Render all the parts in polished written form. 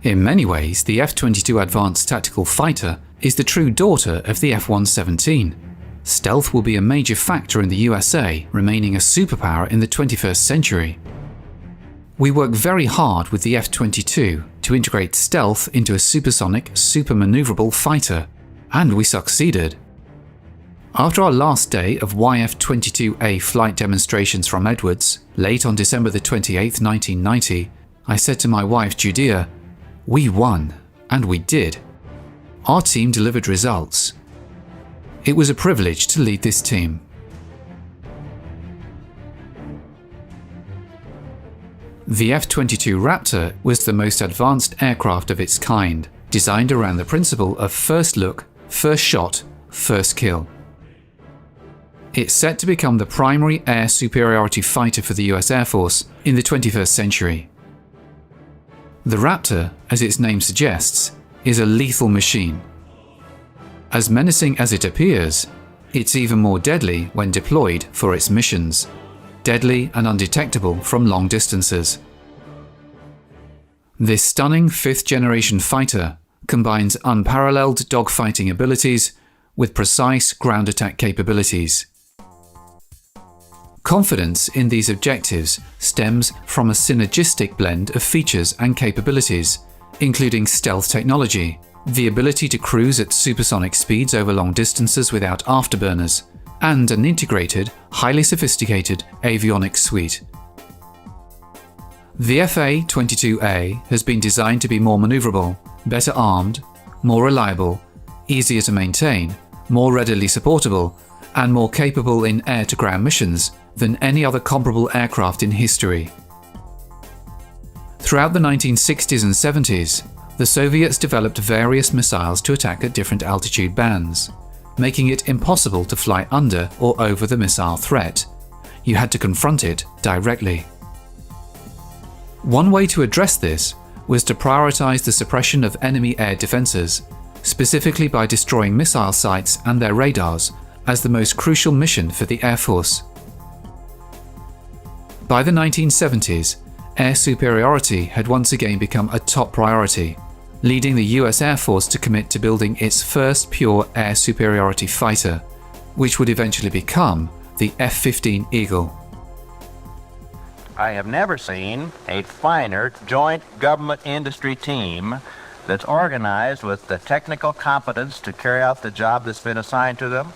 In many ways, the F-22 Advanced Tactical Fighter is the true daughter of the F-117. Stealth will be a major factor in the USA remaining a superpower in the 21st century. We work very hard with the F-22 to integrate stealth into a supersonic, super-maneuverable fighter, and we succeeded. After our last day of YF-22A flight demonstrations from Edwards, late on December 28, 1990, I said to my wife Judea, "We won, and we did. Our team delivered results." It was a privilege to lead this team. The F-22 Raptor was the most advanced aircraft of its kind, designed around the principle of first look, first shot, first kill. It's set to become the primary air superiority fighter for the US Air Force in the 21st century. The Raptor, as its name suggests, is a lethal machine. As menacing as it appears, it's even more deadly when deployed for its missions, deadly and undetectable from long distances. This stunning fifth-generation fighter combines unparalleled dogfighting abilities with precise ground attack capabilities. Confidence in these objectives stems from a synergistic blend of features and capabilities, including stealth technology, the ability to cruise at supersonic speeds over long distances without afterburners, and an integrated, highly sophisticated avionics suite. The FA-22A has been designed to be more maneuverable, better armed, more reliable, easier to maintain, more readily supportable, and more capable in air-to-ground missions than any other comparable aircraft in history. Throughout the 1960s and 70s, the Soviets developed various missiles to attack at different altitude bands, making it impossible to fly under or over the missile threat. You had to confront it directly. One way to address this was to prioritize the suppression of enemy air defenses, specifically by destroying missile sites and their radars, as the most crucial mission for the Air Force. By the 1970s, air superiority had once again become a top priority, leading the US Air Force to commit to building its first pure air superiority fighter, which would eventually become the F-15 Eagle. I have never seen a finer joint government-industry team that's organized with the technical competence to carry out the job that's been assigned to them,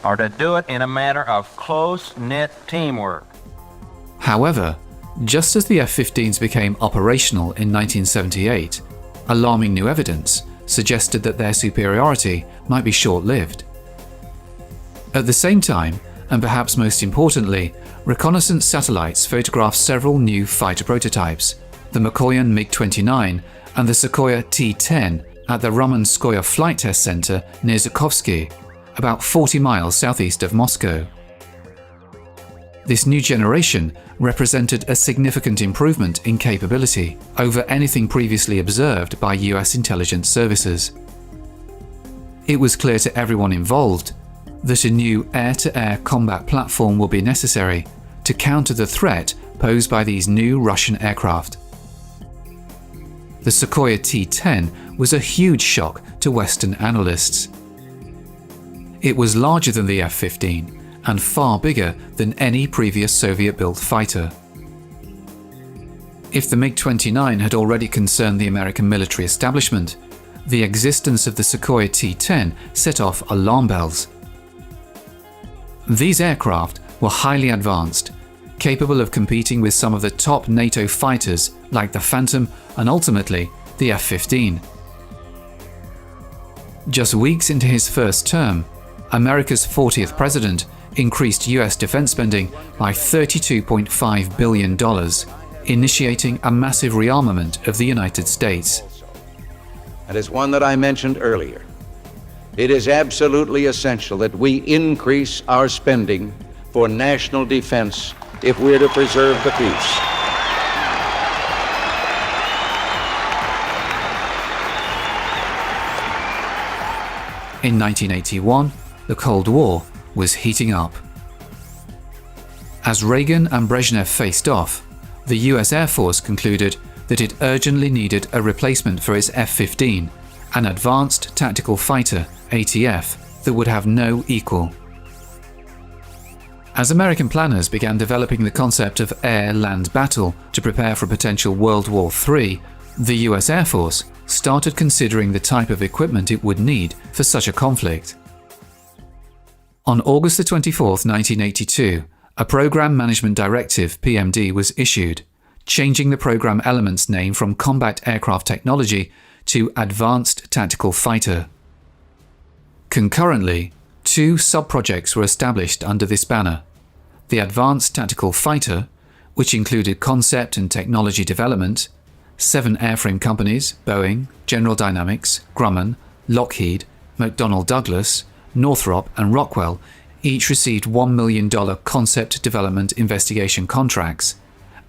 or to do it in a manner of close-knit teamwork. However, just as the F-15s became operational in 1978, alarming new evidence suggested that their superiority might be short-lived. At the same time, and perhaps most importantly, reconnaissance satellites photographed several new fighter prototypes, the Mikoyan MiG-29 and the Sukhoi T-10 at the Romanskoye Flight Test Center near Zhukovsky, about 40 miles southeast of Moscow. This new generation represented a significant improvement in capability over anything previously observed by US intelligence services. It was clear to everyone involved that a new air-to-air combat platform will be necessary to counter the threat posed by these new Russian aircraft. The Sukhoi T-10 was a huge shock to Western analysts. It was larger than the F-15 and far bigger than any previous Soviet-built fighter. If the MiG-29 had already concerned the American military establishment, the existence of the Sukhoi T-10 set off alarm bells. These aircraft were highly advanced, capable of competing with some of the top NATO fighters like the Phantom and ultimately the F-15. Just weeks into his first term, America's 40th president increased US defense spending by $32.5 billion, initiating a massive rearmament of the United States. And as one that I mentioned earlier, it is absolutely essential that we increase our spending for national defense if we're to preserve the peace. In 1981, the Cold War was heating up. As Reagan and Brezhnev faced off, the US Air Force concluded that it urgently needed a replacement for its F-15, an advanced tactical fighter, ATF, that would have no equal. As American planners began developing the concept of air-land battle to prepare for potential World War III, the US Air Force started considering the type of equipment it would need for such a conflict. On August 24, 1982, a Program Management Directive (PMD) was issued, changing the program element's name from Combat Aircraft Technology to Advanced Tactical Fighter. Concurrently, two sub-projects were established under this banner: the Advanced Tactical Fighter, which included concept and technology development. 7 airframe companies, Boeing, General Dynamics, Grumman, Lockheed, McDonnell Douglas, Northrop and Rockwell, each received $1 million concept development investigation contracts,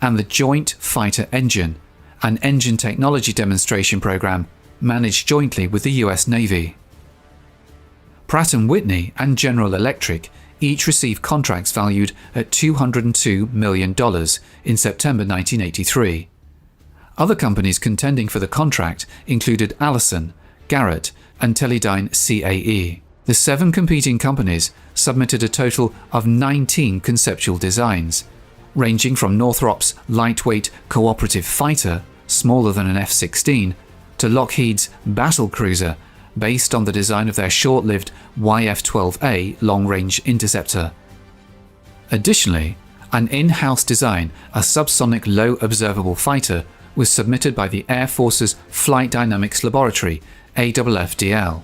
and the Joint Fighter Engine, an engine technology demonstration program managed jointly with the US Navy. Pratt & Whitney and General Electric each received contracts valued at $202 million in September 1983. Other companies contending for the contract included Allison, Garrett, and Teledyne CAE. The 7 competing companies submitted a total of 19 conceptual designs, ranging from Northrop's lightweight cooperative fighter, smaller than an F-16, to Lockheed's battle cruiser, based on the design of their short-lived YF-12A long-range interceptor. Additionally, an in-house design, a subsonic low observable fighter, was submitted by the Air Force's Flight Dynamics Laboratory, AFFDL.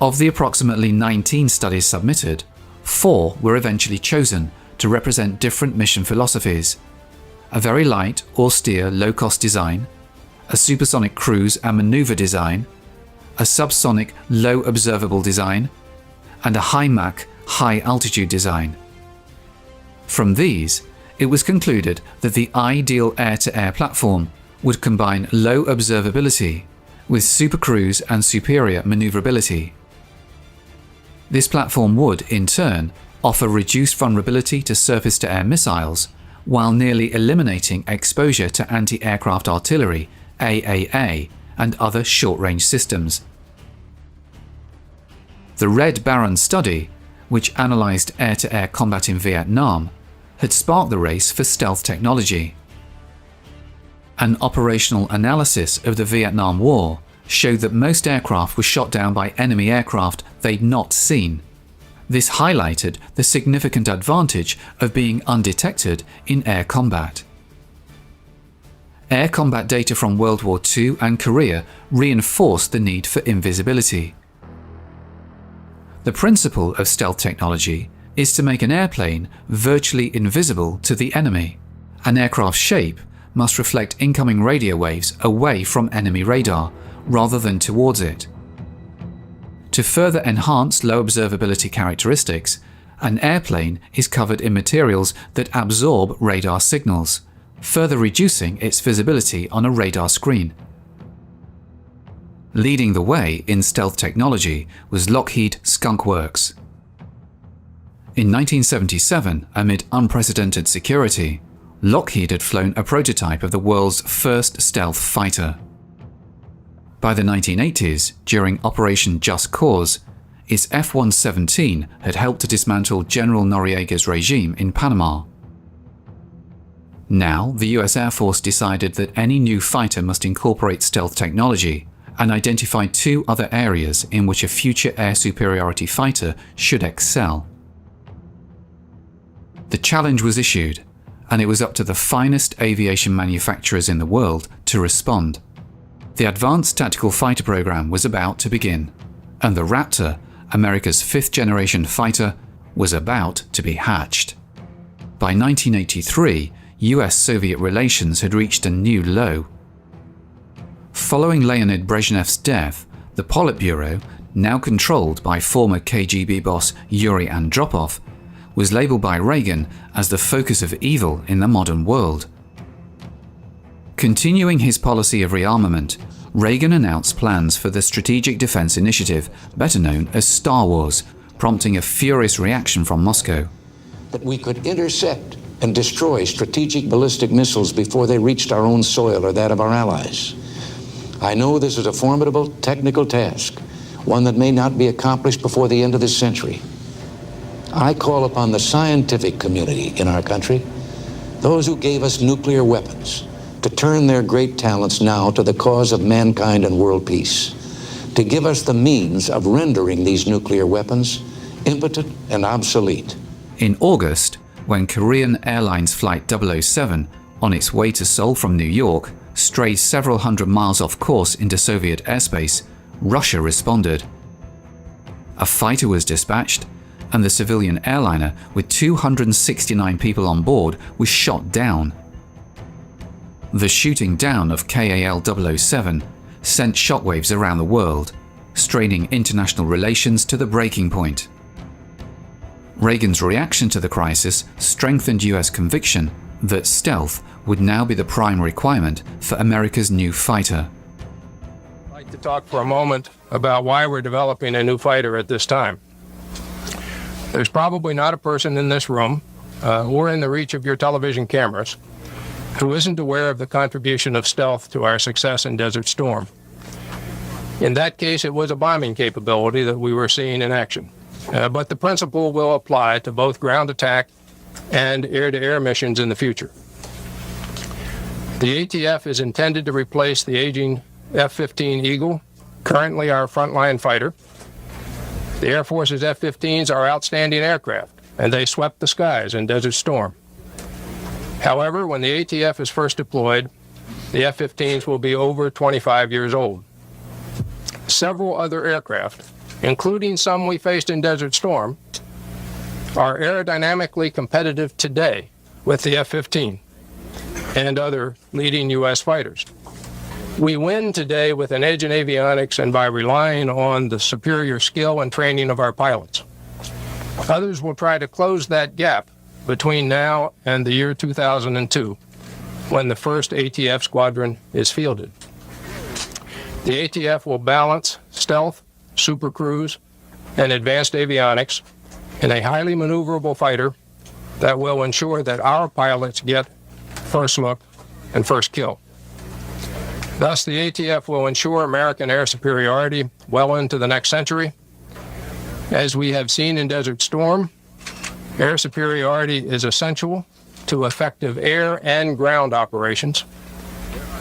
Of the approximately 19 studies submitted, 4 were eventually chosen to represent different mission philosophies: a very light, austere, low-cost design, a supersonic cruise and maneuver design, a subsonic low observable design, and a high Mach, high altitude design. From these, it was concluded that the ideal air-to-air platform would combine low observability with supercruise and superior maneuverability. This platform would, in turn, offer reduced vulnerability to surface-to-air missiles, while nearly eliminating exposure to anti-aircraft artillery, AAA, and other short-range systems. The Red Baron study, which analysed air-to-air combat in Vietnam, had sparked the race for stealth technology. An operational analysis of the Vietnam War showed that most aircraft were shot down by enemy aircraft they'd not seen. This highlighted the significant advantage of being undetected in air combat. Air combat data from World War II and Korea reinforced the need for invisibility. The principle of stealth technology is to make an airplane virtually invisible to the enemy. An aircraft's shape must reflect incoming radio waves away from enemy radar, rather than towards it. To further enhance low observability characteristics, an airplane is covered in materials that absorb radar signals, further reducing its visibility on a radar screen. Leading the way in stealth technology was Lockheed Skunk Works. In 1977, amid unprecedented security, Lockheed had flown a prototype of the world's first stealth fighter. By the 1980s, during Operation Just Cause, its F-117 had helped to dismantle General Noriega's regime in Panama. Now, the US Air Force decided that any new fighter must incorporate stealth technology, and identified 2 other areas in which a future air superiority fighter should excel. The challenge was issued, and it was up to the finest aviation manufacturers in the world to respond. The Advanced Tactical Fighter program was about to begin, and the Raptor, America's 5th-generation fighter, was about to be hatched. By 1983, US-Soviet relations had reached a new low. Following Leonid Brezhnev's death, the Politburo, now controlled by former KGB boss Yuri Andropov, was labeled by Reagan as the focus of evil in the modern world. Continuing his policy of rearmament, Reagan announced plans for the Strategic Defense Initiative, better known as Star Wars, prompting a furious reaction from Moscow. That we could intercept and destroy strategic ballistic missiles before they reached our own soil or that of our allies. I know this is a formidable technical task, one that may not be accomplished before the end of this century. I call upon the scientific community in our country, those who gave us nuclear weapons, to turn their great talents now to the cause of mankind and world peace, to give us the means of rendering these nuclear weapons impotent and obsolete. In August, when Korean Airlines Flight 007, on its way to Seoul from New York, strayed several hundred miles off course into Soviet airspace, Russia responded. A fighter was dispatched, and the civilian airliner with 269 people on board was shot down. The shooting down of KAL 007 sent shockwaves around the world, straining international relations to the breaking point. Reagan's reaction to the crisis strengthened US conviction that stealth would now be the prime requirement for America's new fighter. I'd like to talk for a moment about why we're developing a new fighter at this time. There's probably not a person in this room or in the reach of your television cameras who isn't aware of the contribution of stealth to our success in Desert Storm. In that case, it was a bombing capability that we were seeing in action. But the principle will apply to both ground attack and air-to-air missions in the future. The ATF is intended to replace the aging F-15 Eagle, currently our frontline fighter. The Air Force's F-15s are outstanding aircraft, and they swept the skies in Desert Storm. However, when the ATF is first deployed, the F-15s will be over 25 years old. Several other aircraft, including some we faced in Desert Storm, are aerodynamically competitive today with the F-15 and other leading U.S. fighters. We win today with an edge in avionics and by relying on the superior skill and training of our pilots. Others will try to close that gap between now and the year 2002, when the first ATF squadron is fielded. The ATF will balance stealth, supercruise, and advanced avionics in a highly maneuverable fighter that will ensure that our pilots get first look and first kill. Thus, the ATF will ensure American air superiority well into the next century. As we have seen in Desert Storm, air superiority is essential to effective air and ground operations.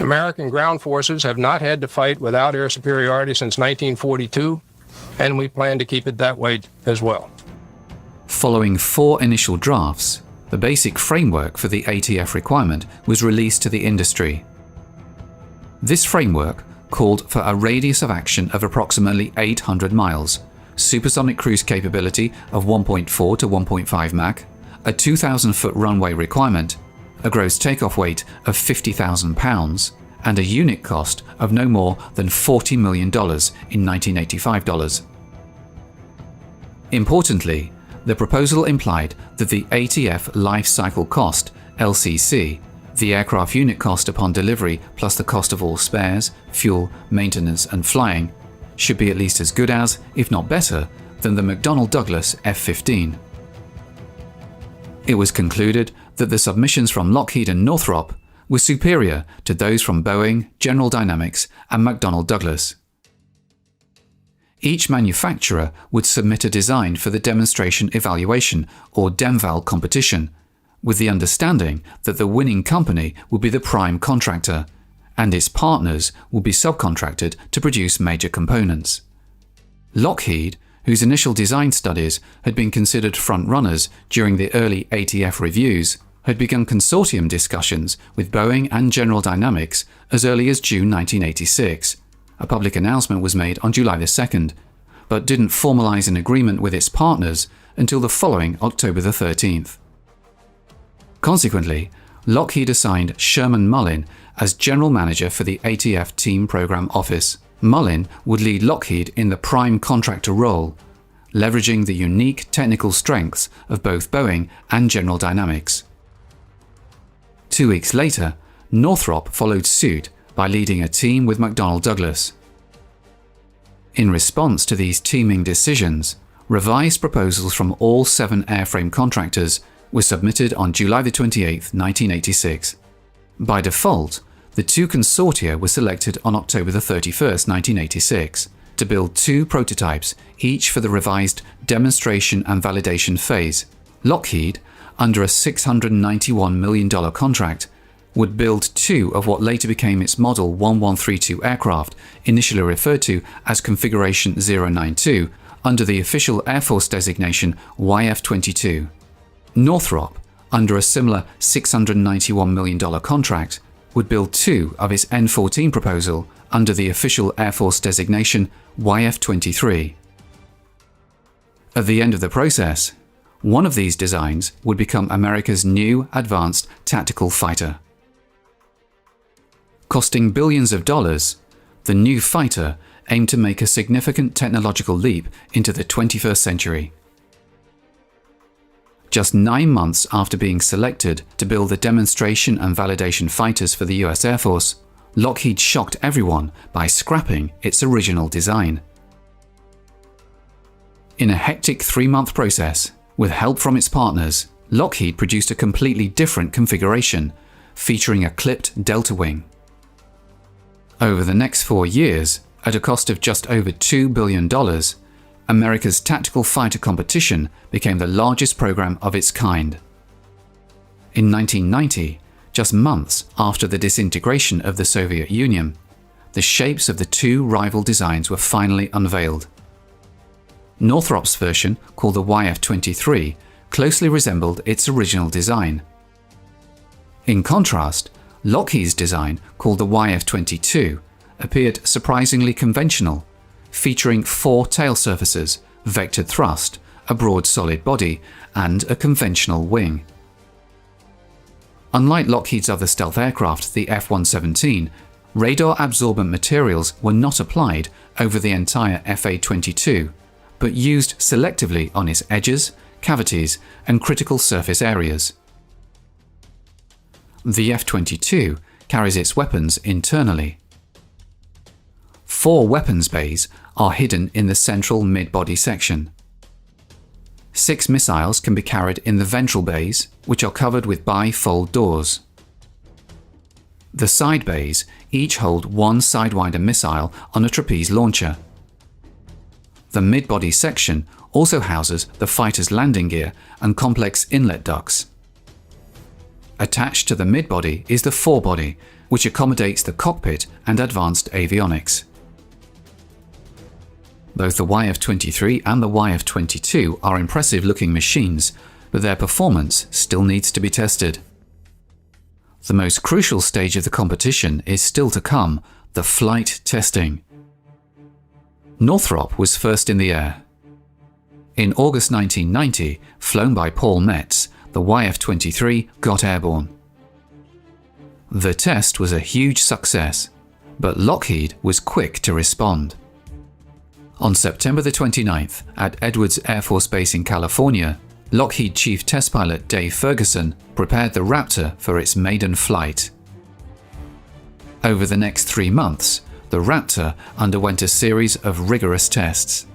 American ground forces have not had to fight without air superiority since 1942, and we plan to keep it that way as well. Following 4 initial drafts, the basic framework for the ATF requirement was released to the industry. This framework called for a radius of action of approximately 800 miles, supersonic cruise capability of 1.4 to 1.5 Mach, a 2,000-foot runway requirement, a gross takeoff weight of 50,000 pounds, and a unit cost of no more than $40 million in 1985 dollars. Importantly, the proposal implied that the ATF Life Cycle Cost, LCC, the aircraft unit cost upon delivery plus the cost of all spares, fuel, maintenance and flying, should be at least as good as, if not better, than the McDonnell Douglas F-15. It was concluded that the submissions from Lockheed and Northrop were superior to those from Boeing, General Dynamics and McDonnell Douglas. Each manufacturer would submit a design for the Demonstration Evaluation or DEMVAL competition, with the understanding that the winning company would be the prime contractor, and its partners would be subcontracted to produce major components. Lockheed, whose initial design studies had been considered front-runners during the early ATF reviews, had begun consortium discussions with Boeing and General Dynamics as early as June 1986. A public announcement was made on July 2nd, but didn't formalize an agreement with its partners until the following October 13th. Consequently, Lockheed assigned Sherman Mullin as General Manager for the ATF Team Program Office. Mullin would lead Lockheed in the prime contractor role, leveraging the unique technical strengths of both Boeing and General Dynamics. 2 weeks later, Northrop followed suit by leading a team with McDonnell Douglas. In response to these teaming decisions, revised proposals from all 7 airframe contractors was submitted on July 28, 1986. By default, the two consortia were selected on October 31, 1986, to build two prototypes, each for the revised demonstration and validation phase. Lockheed, under a $691 million contract, would build two of what later became its Model 1132 aircraft, initially referred to as Configuration 092, under the official Air Force designation YF-22. Northrop, under a similar $691 million contract, would build two of its N-14 proposal under the official Air Force designation YF-23. At the end of the process, one of these designs would become America's new advanced tactical fighter. Costing billions of dollars, the new fighter aimed to make a significant technological leap into the 21st century. Just 9 months after being selected to build the demonstration and validation fighters for the US Air Force, Lockheed shocked everyone by scrapping its original design. In a hectic 3-month process, with help from its partners, Lockheed produced a completely different configuration, featuring a clipped delta wing. Over the next 4 years, at a cost of just over $2 billion, America's tactical fighter competition became the largest program of its kind. In 1990, just months after the disintegration of the Soviet Union, the shapes of the two rival designs were finally unveiled. Northrop's version, called the YF-23, closely resembled its original design. In contrast, Lockheed's design, called the YF-22, appeared surprisingly conventional, featuring 4 tail surfaces, vectored thrust, a broad solid body, and a conventional wing. Unlike Lockheed's other stealth aircraft, the F-117, radar-absorbent materials were not applied over the entire FA-22, but used selectively on its edges, cavities, and critical surface areas. The F-22 carries its weapons internally. 4 weapons bays are hidden in the central mid-body section. 6 missiles can be carried in the ventral bays, which are covered with bifold doors. The side bays each hold 1 Sidewinder missile on a trapeze launcher. The mid-body section also houses the fighter's landing gear and complex inlet ducts. Attached to the mid-body is the forebody, which accommodates the cockpit and advanced avionics. Both the YF-23 and the YF-22 are impressive-looking machines, but their performance still needs to be tested. The most crucial stage of the competition is still to come, the flight testing. Northrop was first in the air. In August 1990, flown by Paul Metz, the YF-23 got airborne. The test was a huge success, but Lockheed was quick to respond. On September 29th, at Edwards Air Force Base in California, Lockheed Chief Test Pilot Dave Ferguson prepared the Raptor for its maiden flight. Over the next 3 months, the Raptor underwent a series of rigorous tests.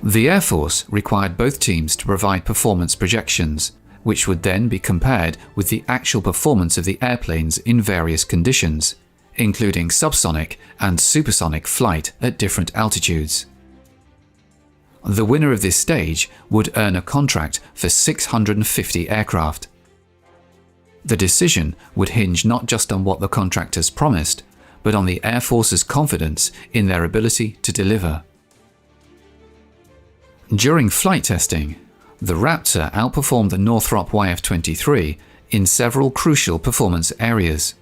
The Air Force required both teams to provide performance projections, which would then be compared with the actual performance of the airplanes in various conditions, including subsonic and supersonic flight at different altitudes. The winner of this stage would earn a contract for 650 aircraft. The decision would hinge not just on what the contractors promised, but on the Air Force's confidence in their ability to deliver. During flight testing, the Raptor outperformed the Northrop YF-23 in several crucial performance areas.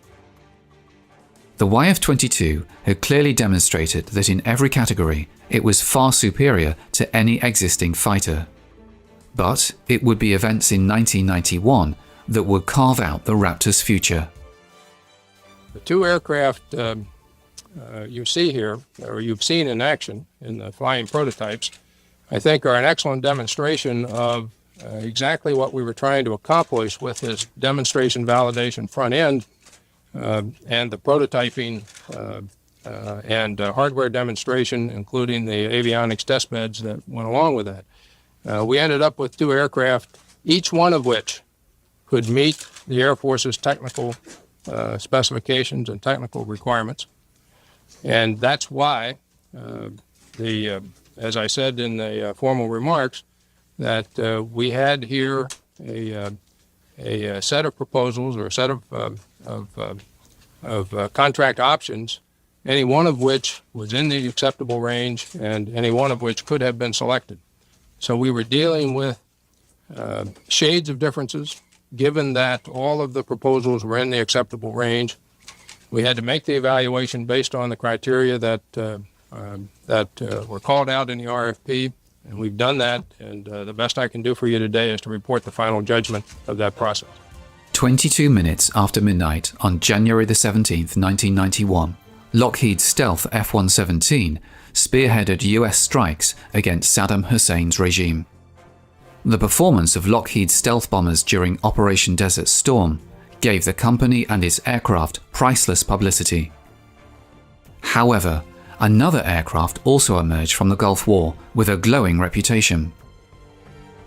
The YF-22 had clearly demonstrated that in every category it was far superior to any existing fighter. But it would be events in 1991 that would carve out the Raptor's future. The 2 aircraft you see here, or you've seen in action in the flying prototypes, I think are an excellent demonstration of exactly what we were trying to accomplish with this demonstration validation front end and the prototyping and hardware demonstration, including the avionics test beds that went along with that. We ended up with 2 aircraft, each one of which could meet the Air Force's technical specifications and technical requirements. And that's why, as I said in the formal remarks, that we had here a set of proposals or a set of contract options, any one of which was in the acceptable range and any one of which could have been selected. So we were dealing with shades of differences. Given that all of the proposals were in the acceptable range, we had to make the evaluation based on the criteria that were called out in the RFP, and we've done that, and the best I can do for you today is to report the final judgment of that process. 22 minutes after midnight on January the 17th, 1991, Lockheed's stealth F-117 spearheaded US strikes against Saddam Hussein's regime. The performance of Lockheed's stealth bombers during Operation Desert Storm gave the company and its aircraft priceless publicity. However, another aircraft also emerged from the Gulf War with a glowing reputation.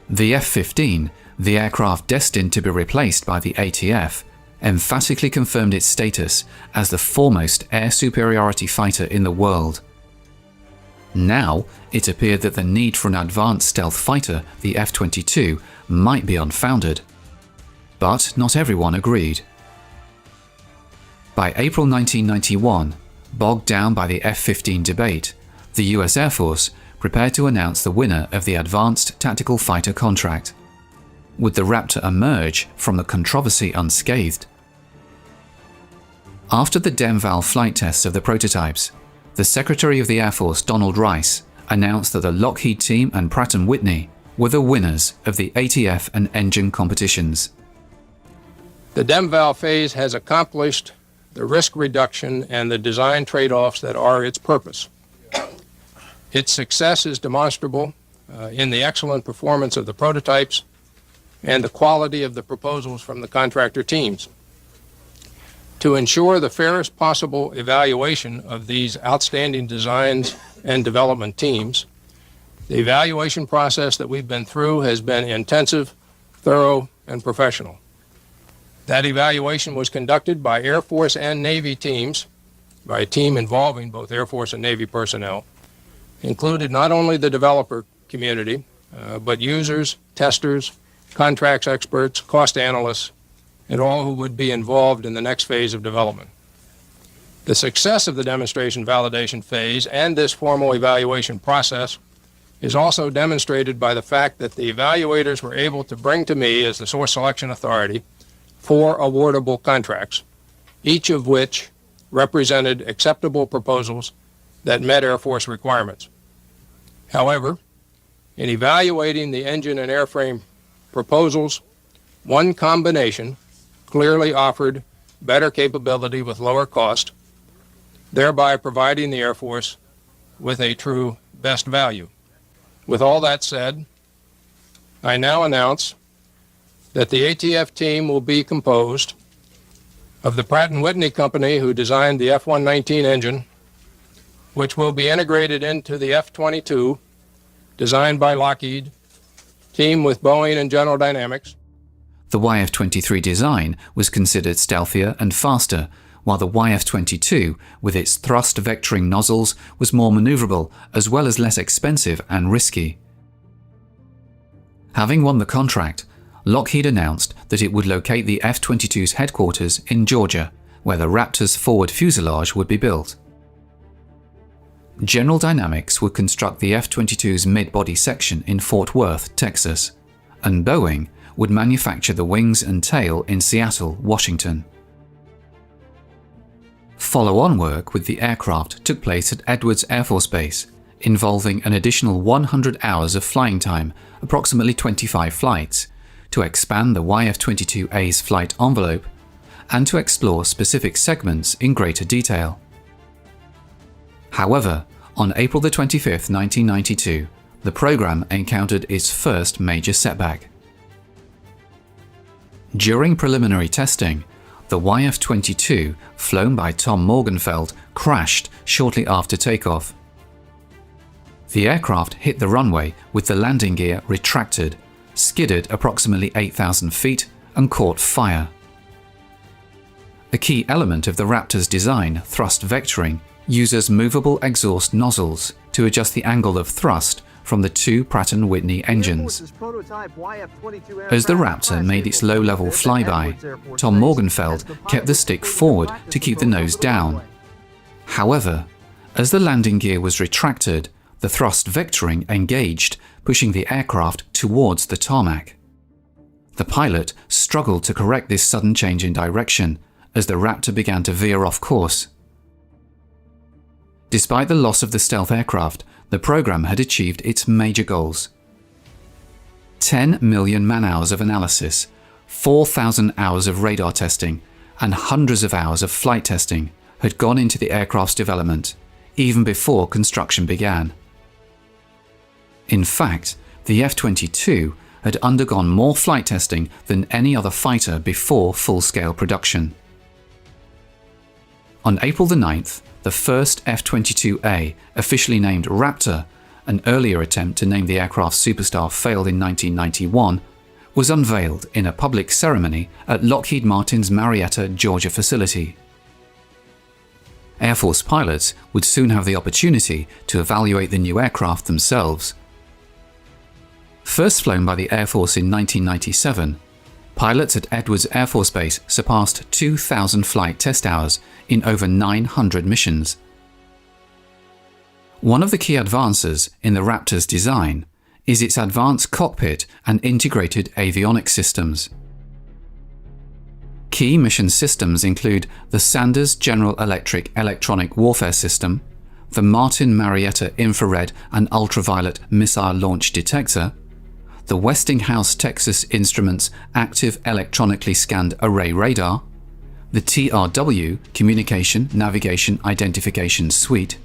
The F-15, the aircraft destined to be replaced by the ATF, emphatically confirmed its status as the foremost air superiority fighter in the world. Now, it appeared that the need for an advanced stealth fighter, the F-22, might be unfounded. But not everyone agreed. By April 1991, bogged down by the F-15 debate, the US Air Force prepared to announce the winner of the Advanced Tactical Fighter contract. Would the Raptor emerge from the controversy unscathed? After the DEM valve flight tests of the prototypes, the Secretary of the Air Force, Donald Rice, announced that the Lockheed team and Pratt & Whitney were the winners of the ATF and engine competitions. The DEM valve phase has accomplished the risk reduction and the design trade-offs that are its purpose. Its success is demonstrable in the excellent performance of the prototypes and the quality of the proposals from the contractor teams. To ensure the fairest possible evaluation of these outstanding designs and development teams, the evaluation process that we've been through has been intensive, thorough, and professional. That evaluation was conducted by Air Force and Navy teams, by a team involving both Air Force and Navy personnel, included not only the developer community, but users, testers, contracts experts, cost analysts, and all who would be involved in the next phase of development. The success of the demonstration validation phase and this formal evaluation process is also demonstrated by the fact that the evaluators were able to bring to me, as the source selection authority, 4 awardable contracts, each of which represented acceptable proposals that met Air Force requirements. However, in evaluating the engine and airframe proposals, one combination clearly offered better capability with lower cost, thereby providing the Air Force with a true best value. With all that said, I now announce that the ATF team will be composed of the Pratt & Whitney company who designed the F-119 engine, which will be integrated into the F-22, designed by Lockheed, team with Boeing and General Dynamics. The YF-23 design was considered stealthier and faster, while the YF-22, with its thrust vectoring nozzles, was more maneuverable as well as less expensive and risky. Having won the contract, Lockheed announced that it would locate the F-22's headquarters in Georgia, where the Raptor's forward fuselage would be built. General Dynamics would construct the F-22's mid-body section in Fort Worth, Texas, and Boeing would manufacture the wings and tail in Seattle, Washington. Follow-on work with the aircraft took place at Edwards Air Force Base, involving an additional 100 hours of flying time, approximately 25 flights, to expand the YF-22A's flight envelope and to explore specific segments in greater detail. However, on April 25, 1992, the program encountered its first major setback. During preliminary testing, the YF-22, flown by Tom Morgenfeld, crashed shortly after takeoff. The aircraft hit the runway with the landing gear retracted, skidded approximately 8,000 feet and caught fire. A key element of the Raptor's design, thrust vectoring, uses movable exhaust nozzles to adjust the angle of thrust from the two Pratt & Whitney engines. As the Raptor made its low-level flyby, Tom Morgenfeld kept the stick forward to keep the nose down. However, as the landing gear was retracted, the thrust vectoring engaged, pushing the aircraft towards the tarmac. The pilot struggled to correct this sudden change in direction as the Raptor began to veer off course. Despite the loss of the stealth aircraft, the program had achieved its major goals. 10 million man-hours of analysis, 4,000 hours of radar testing, and hundreds of hours of flight testing had gone into the aircraft's development, even before construction began. In fact, the F-22 had undergone more flight testing than any other fighter before full-scale production. On April the 9th, the first F-22A, officially named Raptor, an earlier attempt to name the aircraft Superstar failed in 1991, was unveiled in a public ceremony at Lockheed Martin's Marietta, Georgia facility. Air Force pilots would soon have the opportunity to evaluate the new aircraft themselves. First flown by the Air Force in 1997, pilots at Edwards Air Force Base surpassed 2,000 flight test hours in over 900 missions. One of the key advances in the Raptor's design is its advanced cockpit and integrated avionics systems. Key mission systems include the Sanders General Electric Electronic Warfare System, the Martin Marietta Infrared and Ultraviolet Missile Launch Detector, the Westinghouse Texas Instruments Active Electronically Scanned Array Radar, the TRW Communication Navigation Identification Suite,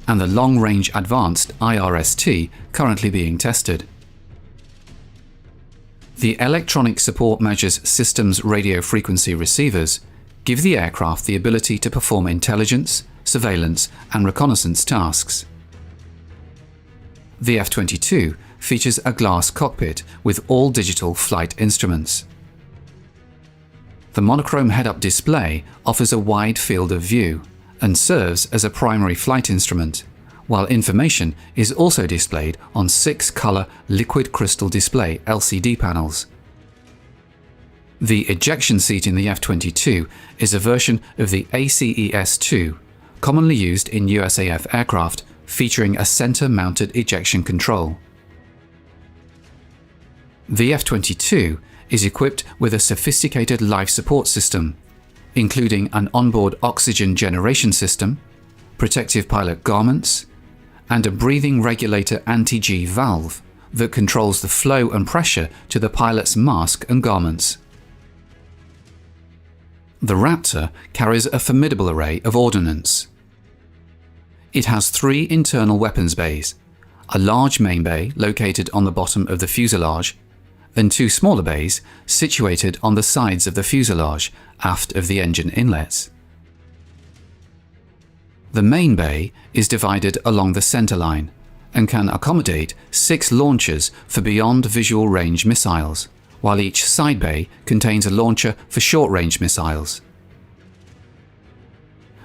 and the Long Range Advanced IRST currently being tested. The Electronic Support Measures Systems radio frequency receivers give the aircraft the ability to perform intelligence, surveillance, and reconnaissance tasks. The F-22 features a glass cockpit with all digital flight instruments. The monochrome head-up display offers a wide field of view and serves as a primary flight instrument, while information is also displayed on 6-color liquid crystal display LCD panels. The ejection seat in the F-22 is a version of the ACES-2, commonly used in USAF aircraft, featuring a center-mounted ejection control. The F-22 is equipped with a sophisticated life support system, including an onboard oxygen generation system, protective pilot garments, and a breathing regulator anti-G valve that controls the flow and pressure to the pilot's mask and garments. The Raptor carries a formidable array of ordnance. It has 3 internal weapons bays, a large main bay located on the bottom of the fuselage, and 2 smaller bays situated on the sides of the fuselage, aft of the engine inlets. The main bay is divided along the center line and can accommodate 6 launchers for beyond visual range missiles, while each side bay contains a launcher for short-range missiles.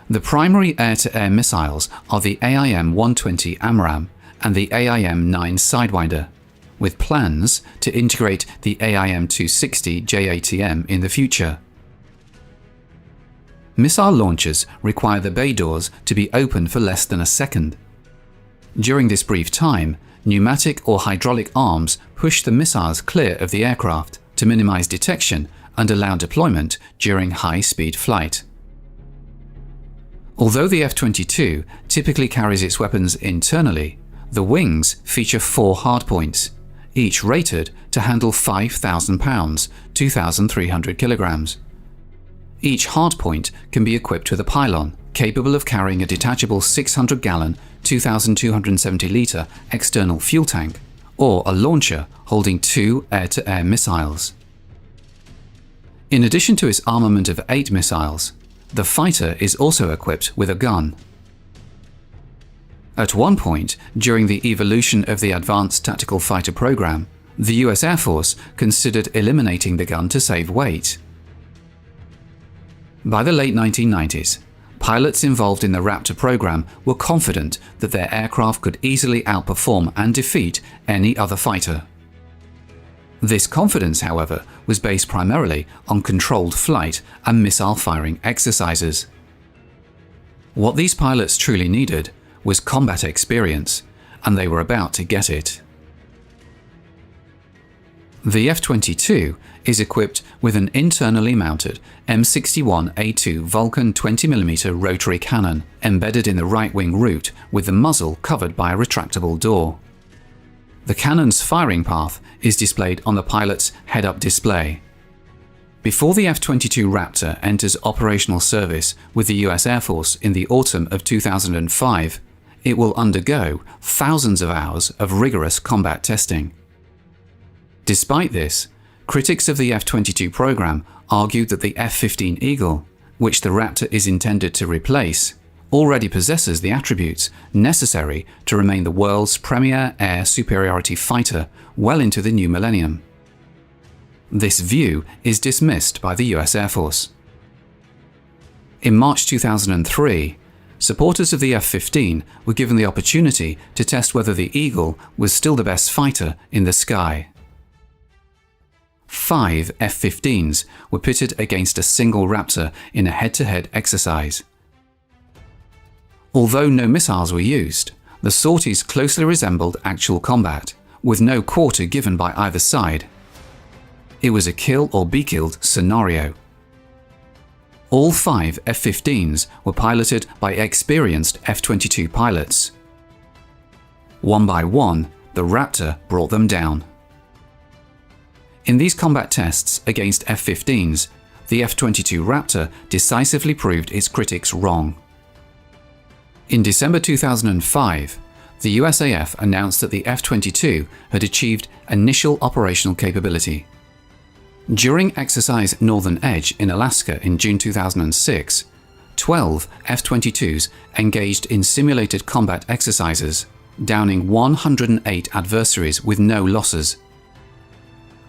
The primary air-to-air missiles are the AIM-120 AMRAAM and the AIM-9 Sidewinder, with plans to integrate the AIM-260 JATM in the future. Missile launchers require the bay doors to be open for less than a second. During this brief time, pneumatic or hydraulic arms push the missiles clear of the aircraft to minimize detection and allow deployment during high-speed flight. Although the F-22 typically carries its weapons internally, the wings feature 4 hardpoints, each rated to handle 5,000 pounds, 2,300 kilograms. Each hardpoint can be equipped with a pylon capable of carrying a detachable 600-gallon, 2,270-litre external fuel tank, or a launcher holding 2 air-to-air missiles. In addition to its armament of 8 missiles, the fighter is also equipped with a gun. At one point during the evolution of the Advanced Tactical Fighter program, the US Air Force considered eliminating the gun to save weight. By the late 1990s, pilots involved in the Raptor program were confident that their aircraft could easily outperform and defeat any other fighter. This confidence, however, was based primarily on controlled flight and missile firing exercises. What these pilots truly needed was combat experience, and they were about to get it. The F-22 is equipped with an internally mounted M61A2 Vulcan 20mm rotary cannon embedded in the right-wing root with the muzzle covered by a retractable door. The cannon's firing path is displayed on the pilot's head-up display. Before the F-22 Raptor enters operational service with the US Air Force in the autumn of 2005, it will undergo thousands of hours of rigorous combat testing. Despite this, critics of the F-22 program argued that the F-15 Eagle, which the Raptor is intended to replace, already possesses the attributes necessary to remain the world's premier air superiority fighter well into the new millennium. This view is dismissed by the US Air Force. In March 2003, supporters of the F-15 were given the opportunity to test whether the Eagle was still the best fighter in the sky. 5 F-15s were pitted against a single Raptor in a head-to-head exercise. Although no missiles were used, the sorties closely resembled actual combat, with no quarter given by either side. It was a kill or be killed scenario. All 5 F-15s were piloted by experienced F-22 pilots. One by one, the Raptor brought them down. In these combat tests against F-15s, the F-22 Raptor decisively proved its critics wrong. In December 2005, the USAF announced that the F-22 had achieved initial operational capability. During Exercise Northern Edge in Alaska in June 2006, 12 F-22s engaged in simulated combat exercises, downing 108 adversaries with no losses.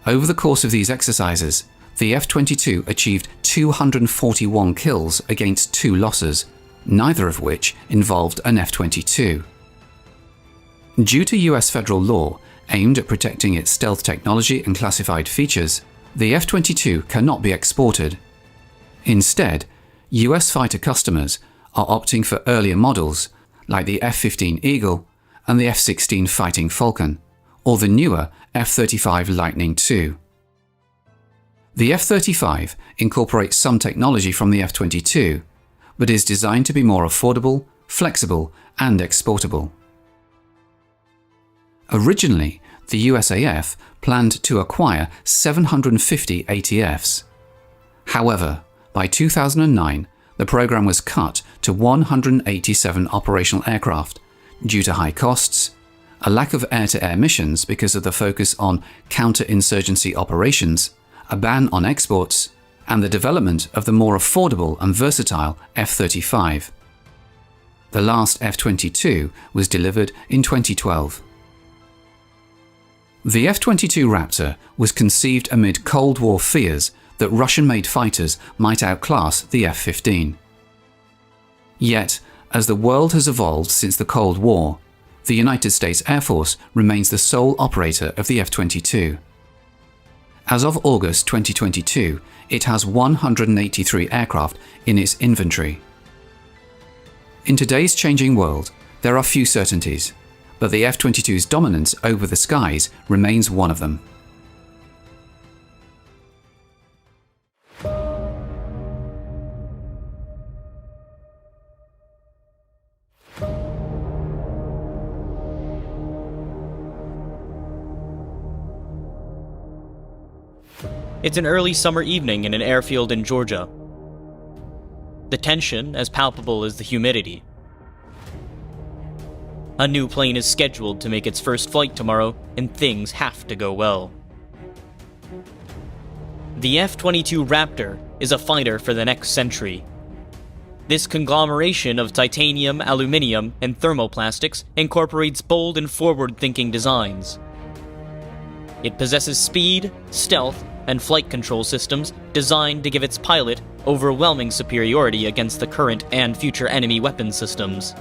Over the course of these exercises, the F-22 achieved 241 kills against 2 losses, neither of which involved an F-22. Due to US federal law aimed at protecting its stealth technology and classified features, the F-22 cannot be exported. Instead, US fighter customers are opting for earlier models like the F-15 Eagle and the F-16 Fighting Falcon, or the newer F-35 Lightning II. The F-35 incorporates some technology from the F-22, but is designed to be more affordable, flexible, and exportable. Originally, the USAF planned to acquire 750 ATFs. However, by 2009, the program was cut to 187 operational aircraft due to high costs, a lack of air-to-air missions because of the focus on counterinsurgency operations, a ban on exports, and the development of the more affordable and versatile F-35. The last F-22 was delivered in 2012. The F-22 Raptor was conceived amid Cold War fears that Russian-made fighters might outclass the F-15. Yet, as the world has evolved since the Cold War, the United States Air Force remains the sole operator of the F-22. As of August 2022, it has 183 aircraft in its inventory. In today's changing world, there are few certainties, but the F-22's dominance over the skies remains one of them. It's an early summer evening in an airfield in Georgia. The tension as palpable as the humidity. A new plane is scheduled to make its first flight tomorrow, and things have to go well. The F-22 Raptor is a fighter for the next century. This conglomeration of titanium, aluminum, and thermoplastics incorporates bold and forward-thinking designs. It possesses speed, stealth, and flight control systems designed to give its pilot overwhelming superiority against the current and future enemy weapon systems.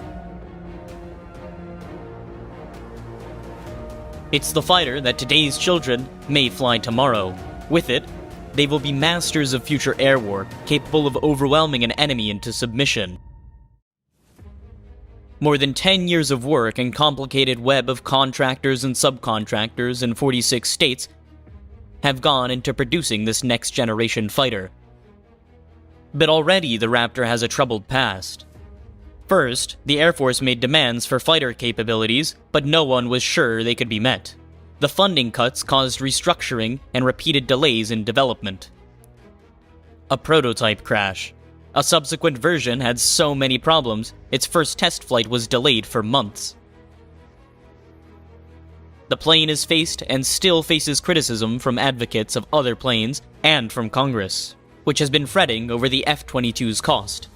It's the fighter that today's children may fly tomorrow. With it, they will be masters of future air war, capable of overwhelming an enemy into submission. More than 10 years of work and complicated web of contractors and subcontractors in 46 states have gone into producing this next-generation fighter. But already the Raptor has a troubled past. First, the Air Force made demands for fighter capabilities, but no one was sure they could be met. The funding cuts caused restructuring and repeated delays in development. A prototype crash. A subsequent version had so many problems, its first test flight was delayed for months. The plane has faced and still faces criticism from advocates of other planes and from Congress, which has been fretting over the F-22's cost.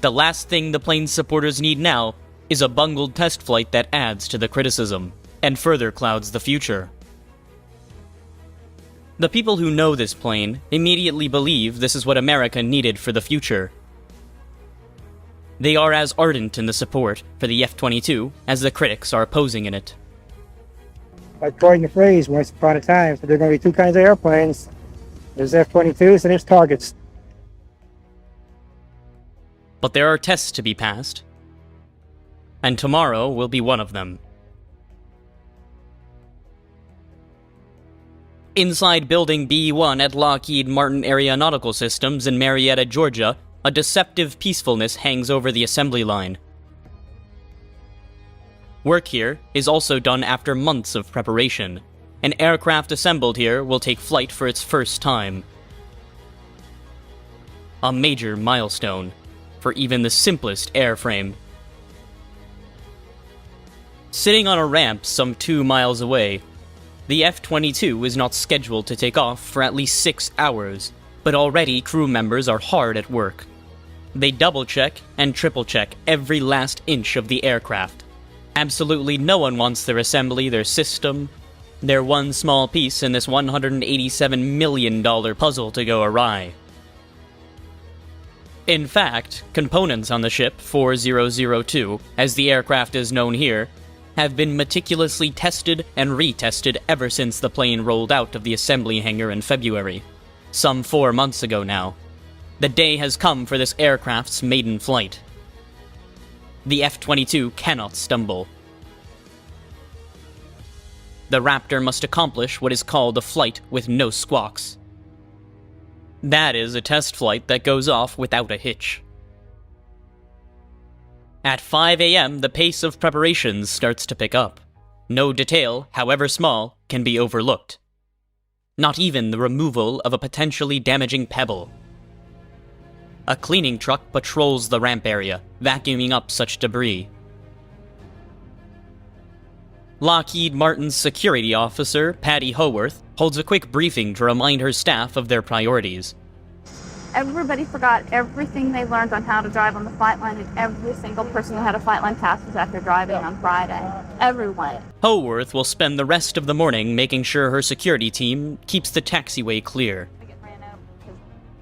The last thing the plane's supporters need now is a bungled test flight that adds to the criticism and further clouds the future. The people who know this plane immediately believe this is what America needed for the future. They are as ardent in the support for the F-22 as the critics are opposing in it. I coined the phrase once upon a time, so there are going to be two kinds of airplanes. There's F-22s and there's targets. But there are tests to be passed, and tomorrow will be one of them. Inside Building B-1 at Lockheed Martin Aeronautical Systems in Marietta, Georgia, a deceptive peacefulness hangs over the assembly line. Work here is also done after months of preparation. An aircraft assembled here will take flight for its first time. A major milestone for even the simplest airframe. Sitting on a ramp some 2 miles away, the F-22 is not scheduled to take off for at least 6 hours, but already crew members are hard at work. They double-check and triple-check every last inch of the aircraft. Absolutely no one wants their assembly, their system, their one small piece in this $187 million puzzle to go awry. In fact, components on the ship 4002, as the aircraft is known here, have been meticulously tested and retested ever since the plane rolled out of the assembly hangar in February, some 4 months ago now. The day has come for this aircraft's maiden flight. The F-22 cannot stumble. The Raptor must accomplish what is called a flight with no squawks. That is a test flight that goes off without a hitch. At 5 a.m., the pace of preparations starts to pick up. No detail, however small, can be overlooked. Not even the removal of a potentially damaging pebble. A cleaning truck patrols the ramp area, vacuuming up such debris. Lockheed Martin's security officer, Patty Howarth, holds a quick briefing to remind her staff of their priorities. Everybody forgot everything they learned on how to drive on the flight line, and every single person who had a flight line pass was after driving on Friday. Everyone. Howarth will spend the rest of the morning making sure her security team keeps the taxiway clear.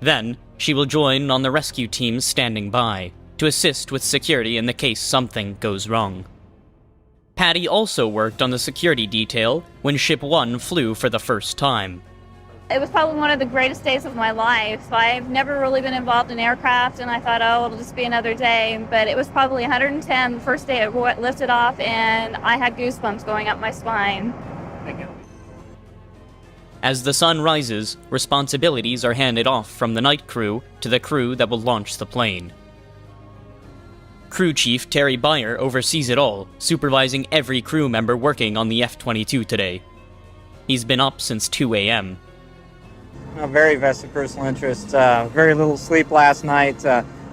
Then, she will join on the rescue teams standing by, to assist with security in the case something goes wrong. Patty also worked on the security detail when Ship 1 flew for the first time. It was probably one of the greatest days of my life. I've never really been involved in aircraft, and I thought, oh, it'll just be another day. But it was probably 110 the first day it lifted off, and I had goosebumps going up my spine. As the sun rises, responsibilities are handed off from the night crew to the crew that will launch the plane. Crew Chief Terry Beyer oversees it all, supervising every crew member working on the F-22 today. He's been up since 2 a.m. A very vested personal interest. Very little sleep last night.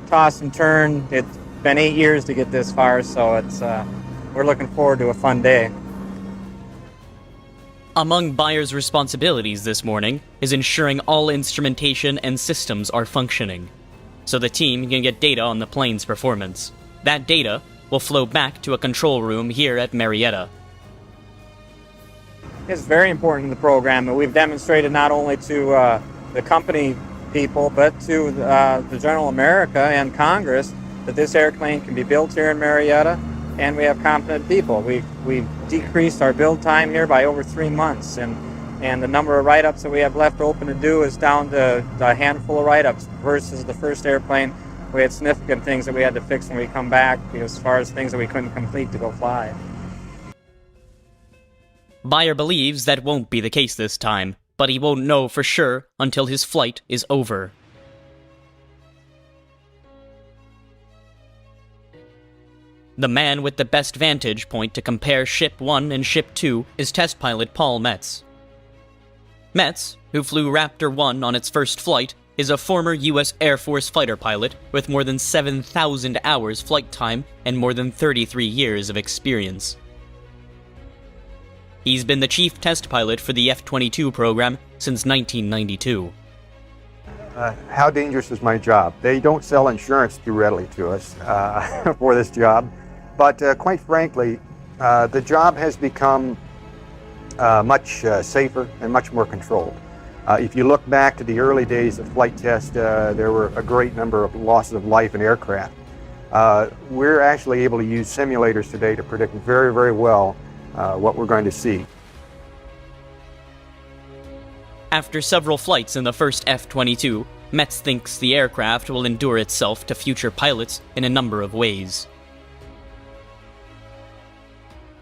Toss and turn. It's been 8 years to get this far, so we're looking forward to a fun day. Among Beyer's responsibilities this morning is ensuring all instrumentation and systems are functioning, so the team can get data on the plane's performance. That data will flow back to a control room here at Marietta. It's very important to the program, and we've demonstrated not only to the company people, but to the general America and Congress that this airplane can be built here in Marietta, and we have competent people. We've decreased our build time here by over 3 months, and the number of write-ups that we have left open to do is down to a handful of write-ups versus the first airplane. We had significant things that we had to fix when we come back, as far as things that we couldn't complete to go fly. Beyer believes that won't be the case this time, but he won't know for sure until his flight is over. The man with the best vantage point to compare Ship 1 and Ship 2 is test pilot Paul Metz. Metz, who flew Raptor 1 on its first flight, is a former U.S. Air Force fighter pilot with more than 7,000 hours flight time and more than 33 years of experience. He's been the chief test pilot for the F-22 program since 1992. How dangerous is my job? They don't sell insurance too readily to us for this job, but quite frankly, the job has become much safer and much more controlled. If you look back to the early days of flight test, there were a great number of losses of life in aircraft. We're actually able to use simulators today to predict very, very well what we're going to see. After several flights in the first F-22, Metz thinks the aircraft will endure itself to future pilots in a number of ways.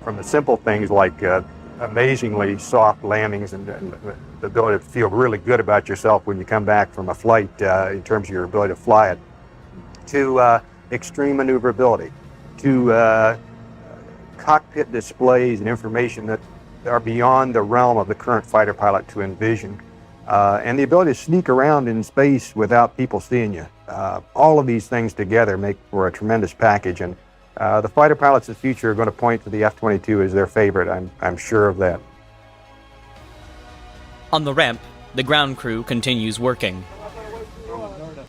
From the simple things like amazingly soft landings and the ability to feel really good about yourself when you come back from a flight in terms of your ability to fly it, to extreme maneuverability, to cockpit displays and information that are beyond the realm of the current fighter pilot to envision, and the ability to sneak around in space without people seeing you. All of these things together make for a tremendous package, and the fighter pilots of the future are going to point to the F-22 as their favorite. I'm sure of that. On the ramp, the ground crew continues working.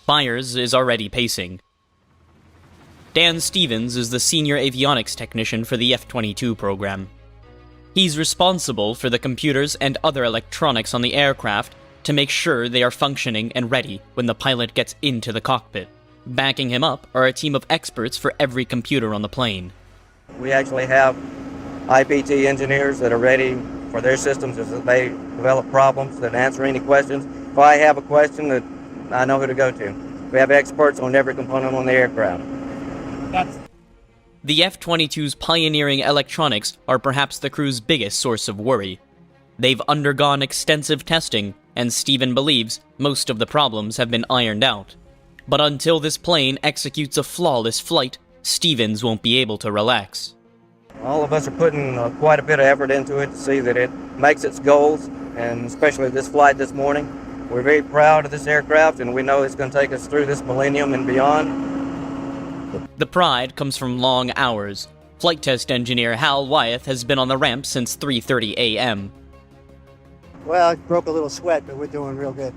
Byers is already pacing. Dan Stevens is the senior avionics technician for the F-22 program. He's responsible for the computers and other electronics on the aircraft to make sure they are functioning and ready when the pilot gets into the cockpit. Backing him up are a team of experts for every computer on the plane. We actually have IPT engineers that are ready for their systems as they develop problems, that answer any questions. If I have a question, that I know who to go to. We have experts on every component on the aircraft. The F-22's pioneering electronics are perhaps the crew's biggest source of worry. They've undergone extensive testing, and Stephen believes most of the problems have been ironed out. But until this plane executes a flawless flight, Stevens won't be able to relax. All of us are putting quite a bit of effort into it to see that it makes its goals, and especially this flight this morning. We're very proud of this aircraft, and we know it's going to take us through this millennium and beyond. The pride comes from long hours. Flight test engineer Hal Wyeth has been on the ramp since 3:30 a.m. Well, I broke a little sweat, but we're doing real good.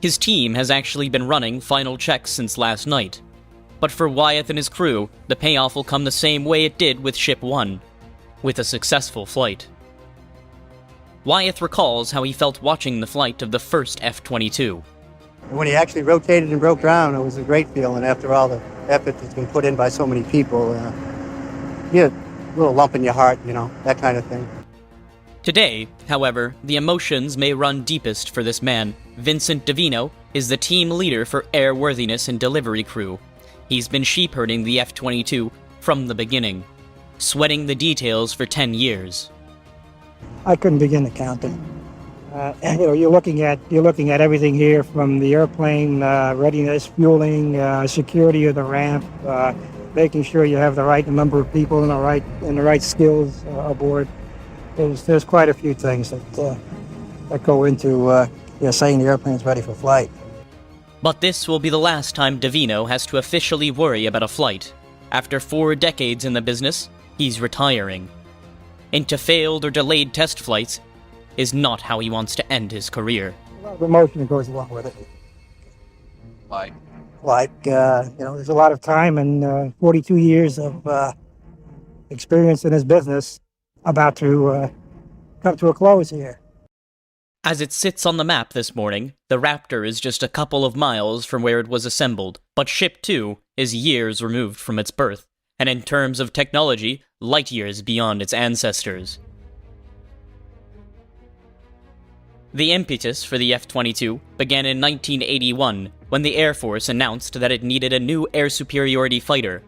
His team has actually been running final checks since last night. But for Wyeth and his crew, the payoff will come the same way it did with Ship 1, with a successful flight. Wyeth recalls how he felt watching the flight of the first F-22. When he actually rotated and broke ground, it was a great feeling after all the effort that's been put in by so many people. You get a little lump in your heart, that kind of thing. Today, however, the emotions may run deepest for this man. Vincent Davino is the team leader for airworthiness and delivery crew. He's been sheepherding the F-22 from the beginning, sweating the details for 10 years. I couldn't begin to count them. You're looking at everything here from the airplane readiness, fueling, security of the ramp, making sure you have the right number of people and the right skills aboard. There's quite a few things that go into saying the airplane's ready for flight. But this will be the last time Davino has to officially worry about a flight. After 4 decades in the business, he's retiring. Into failed or delayed test flights is not how he wants to end his career. A lot of emotion that goes along with it. There's a lot of time and 42 years of experience in this business about to come to a close here. As it sits on the map this morning, the Raptor is just a couple of miles from where it was assembled, but Ship 2 is years removed from its birth, and in terms of technology, light years beyond its ancestors. The impetus for the F-22 began in 1981, when the Air Force announced that it needed a new air superiority fighter.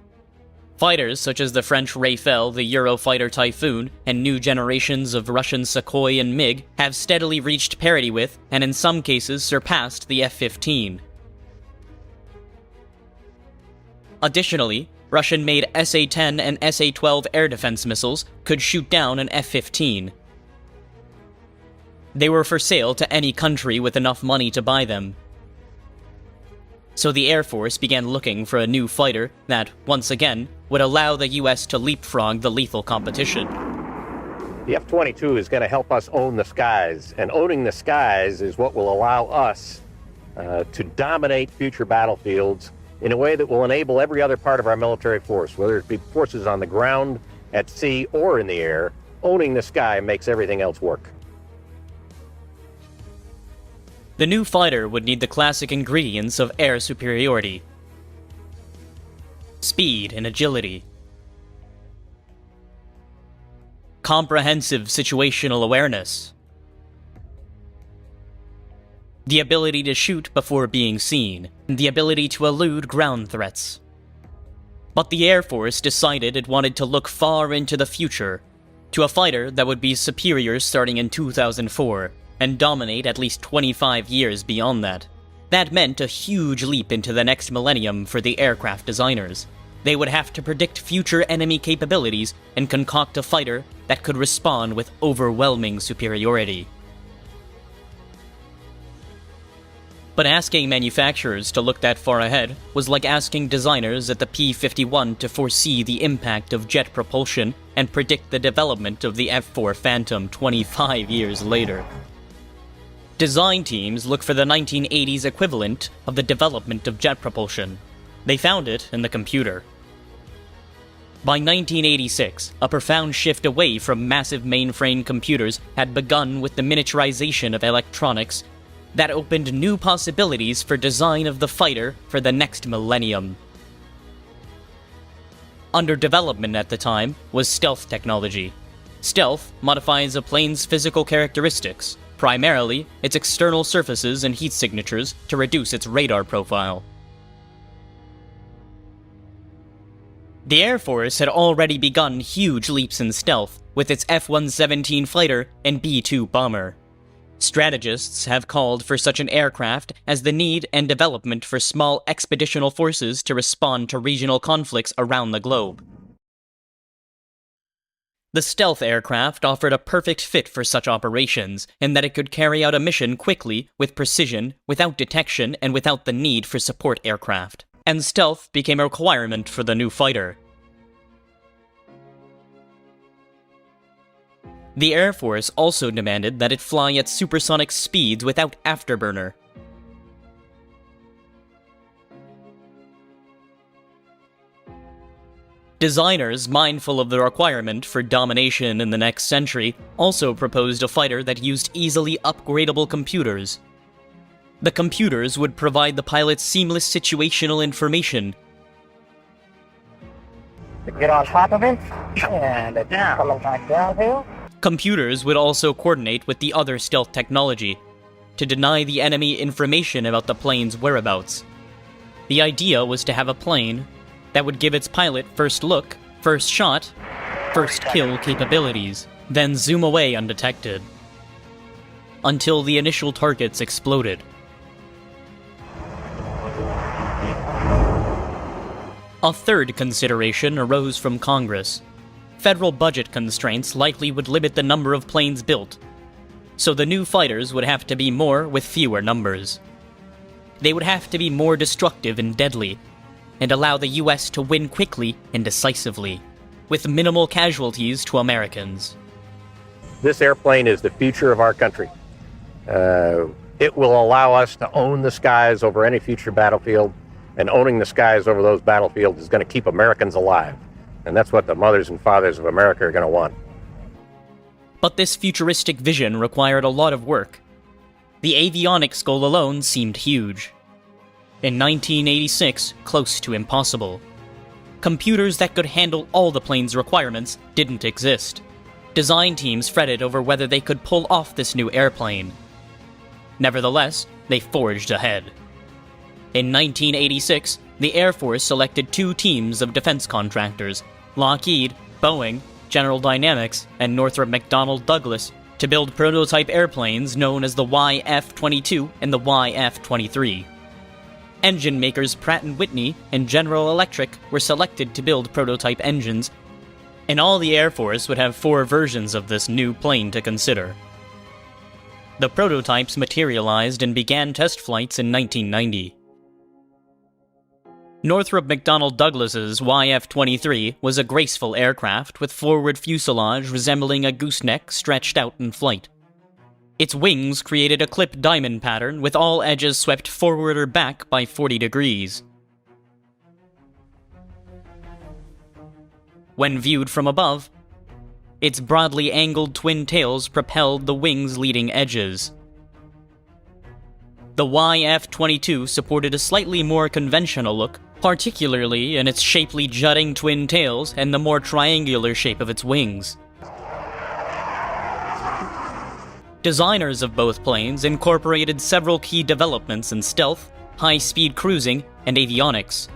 Fighters such as the French Rafale, the Eurofighter Typhoon, and new generations of Russian Sukhoi and MiG have steadily reached parity with, and in some cases surpassed, the F-15. Additionally, Russian-made SA-10 and SA-12 air defense missiles could shoot down an F-15. They were for sale to any country with enough money to buy them. So the Air Force began looking for a new fighter that, once again, would allow the US to leapfrog the lethal competition. The F-22 is going to help us own the skies, and owning the skies is what will allow us to dominate future battlefields in a way that will enable every other part of our military force, whether it be forces on the ground, at sea, or in the air. Owning the sky makes everything else work. The new fighter would need the classic ingredients of air superiority: speed and agility, comprehensive situational awareness, the ability to shoot before being seen, and the ability to elude ground threats. But the Air Force decided it wanted to look far into the future, to a fighter that would be superior starting in 2004, and dominate at least 25 years beyond that. That meant a huge leap into the next millennium for the aircraft designers. They would have to predict future enemy capabilities and concoct a fighter that could respond with overwhelming superiority. But asking manufacturers to look that far ahead was like asking designers at the P-51 to foresee the impact of jet propulsion and predict the development of the F-4 Phantom 25 years later. Design teams look for the 1980s equivalent of the development of jet propulsion. They found it in the computer. By 1986, a profound shift away from massive mainframe computers had begun with the miniaturization of electronics that opened new possibilities for design of the fighter for the next millennium. Under development at the time was stealth technology. Stealth modifies a plane's physical characteristics, primarily its external surfaces and heat signatures, to reduce its radar profile. The Air Force had already begun huge leaps in stealth with its F-117 fighter and B-2 bomber. Strategists have called for such an aircraft as the need and development for small expeditional forces to respond to regional conflicts around the globe. The stealth aircraft offered a perfect fit for such operations, in that it could carry out a mission quickly, with precision, without detection, and without the need for support aircraft. And stealth became a requirement for the new fighter. The Air Force also demanded that it fly at supersonic speeds without afterburner. Designers, mindful of the requirement for domination in the next century, also proposed a fighter that used easily upgradable computers. The computers would provide the pilot seamless situational information. Get on top of it, and it's coming back downhill. Computers would also coordinate with the other stealth technology to deny the enemy information about the plane's whereabouts. The idea was to have a plane that would give its pilot first look, first shot, first kill capabilities, then zoom away undetected, until the initial targets exploded. A third consideration arose from Congress. Federal budget constraints likely would limit the number of planes built, so the new fighters would have to be more with fewer numbers. They would have to be more destructive and deadly, and allow the US to win quickly and decisively, with minimal casualties to Americans. This airplane is the future of our country. It will allow us to own the skies over any future battlefield, and owning the skies over those battlefields is going to keep Americans alive. And that's what the mothers and fathers of America are going to want. But this futuristic vision required a lot of work. The avionics goal alone seemed huge. In 1986, close to impossible. Computers that could handle all the plane's requirements didn't exist. Design teams fretted over whether they could pull off this new airplane. Nevertheless, they forged ahead. In 1986, the Air Force selected 2 teams of defense contractors, Lockheed, Boeing, General Dynamics, and Northrop McDonnell Douglas, to build prototype airplanes known as the YF-22 and the YF-23. Engine makers Pratt & Whitney and General Electric were selected to build prototype engines, and all the Air Force would have 4 versions of this new plane to consider. The prototypes materialized and began test flights in 1990. Northrop McDonnell Douglas's YF-23 was a graceful aircraft with forward fuselage resembling a gooseneck stretched out in flight. Its wings created a clip diamond pattern with all edges swept forward or back by 40 degrees. When viewed from above, its broadly angled twin tails propelled the wing's leading edges. The YF-22 supported a slightly more conventional look, particularly in its shapely jutting twin tails and the more triangular shape of its wings. Designers of both planes incorporated several key developments in stealth, high-speed cruising, and avionics.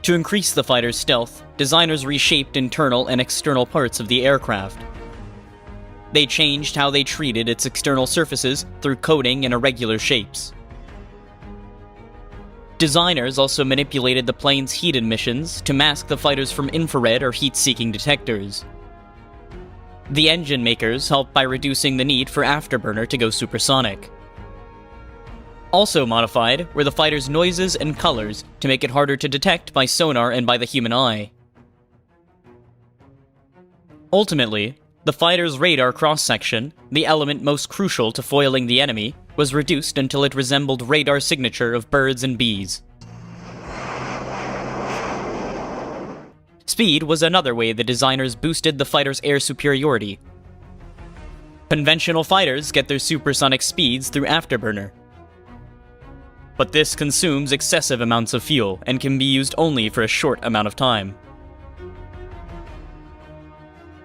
To increase the fighter's stealth, designers reshaped internal and external parts of the aircraft. They changed how they treated its external surfaces through coating and irregular shapes. Designers also manipulated the plane's heat emissions to mask the fighters from infrared or heat-seeking detectors. The engine makers helped by reducing the need for afterburner to go supersonic. Also modified were the fighter's noises and colors to make it harder to detect by sonar and by the human eye. Ultimately, the fighter's radar cross-section, the element most crucial to foiling the enemy, was reduced until it resembled radar signature of birds and bees. Speed was another way the designers boosted the fighter's air superiority. Conventional fighters get their supersonic speeds through afterburner. But this consumes excessive amounts of fuel and can be used only for a short amount of time.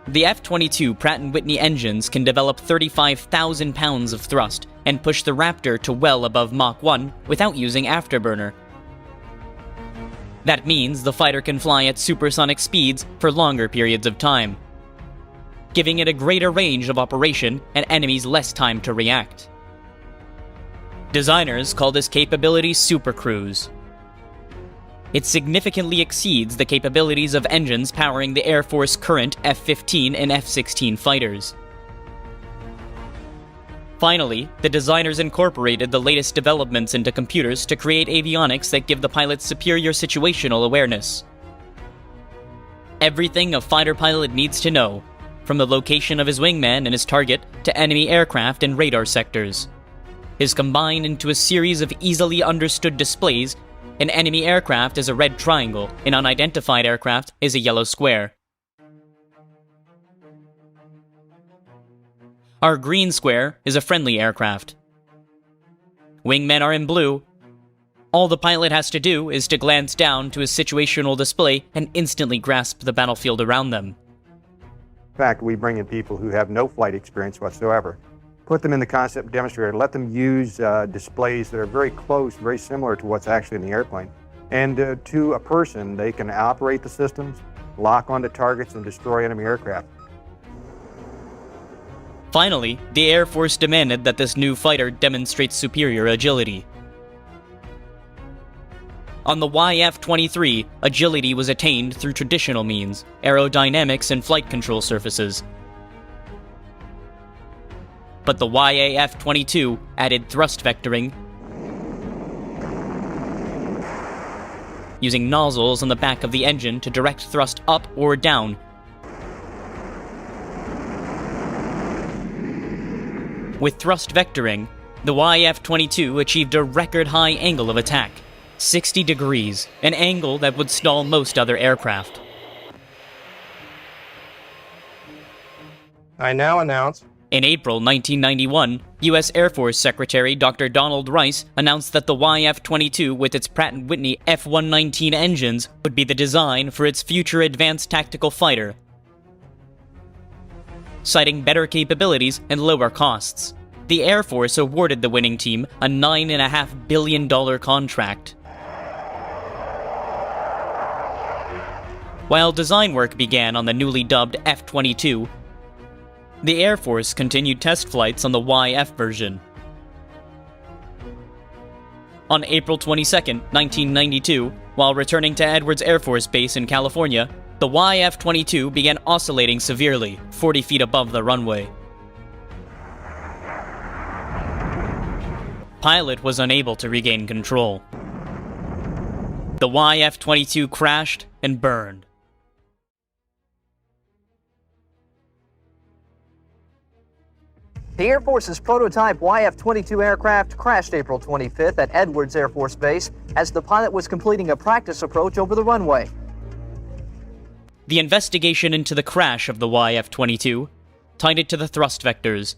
The F-22 Pratt & Whitney engines can develop 35,000 pounds of thrust and push the Raptor to well above Mach 1 without using afterburner. That means the fighter can fly at supersonic speeds for longer periods of time, giving it a greater range of operation and enemies less time to react. Designers call this capability supercruise. It significantly exceeds the capabilities of engines powering the Air Force current F-15 and F-16 fighters. Finally, the designers incorporated the latest developments into computers to create avionics that give the pilot superior situational awareness. Everything a fighter pilot needs to know, from the location of his wingman and his target to enemy aircraft and radar sectors, is combined into a series of easily understood displays. An enemy aircraft is a red triangle, an unidentified aircraft is a yellow square. Our green square is a friendly aircraft. Wingmen are in blue. All the pilot has to do is to glance down to his situational display and instantly grasp the battlefield around them. In fact, we bring in people who have no flight experience whatsoever, put them in the concept demonstrator, let them use displays that are very close, very similar to what's actually in the airplane. And to a person, they can operate the systems, lock onto targets, and destroy enemy aircraft. Finally, the Air Force demanded that this new fighter demonstrate superior agility. On the YF-23, agility was attained through traditional means, aerodynamics and flight control surfaces. But the YAF-22 added thrust vectoring, using nozzles on the back of the engine to direct thrust up or down. With thrust vectoring, the YF-22 achieved a record high angle of attack, 60 degrees, an angle that would stall most other aircraft. I now announce. In April 1991, U.S. Air Force Secretary Dr. Donald Rice announced that the YF-22 with its Pratt & Whitney F-119 engines would be the design for its future advanced tactical fighter, citing better capabilities and lower costs. The Air Force awarded the winning team a $9.5 billion contract. While design work began on the newly dubbed F-22, the Air Force continued test flights on the YF version. On April 22, 1992, while returning to Edwards Air Force Base in California, the YF-22 began oscillating severely, 40 feet above the runway. Pilot was unable to regain control. The YF-22 crashed and burned. The Air Force's prototype YF-22 aircraft crashed April 25th at Edwards Air Force Base as the pilot was completing a practice approach over the runway. The investigation into the crash of the YF-22 tied it to the thrust vectors.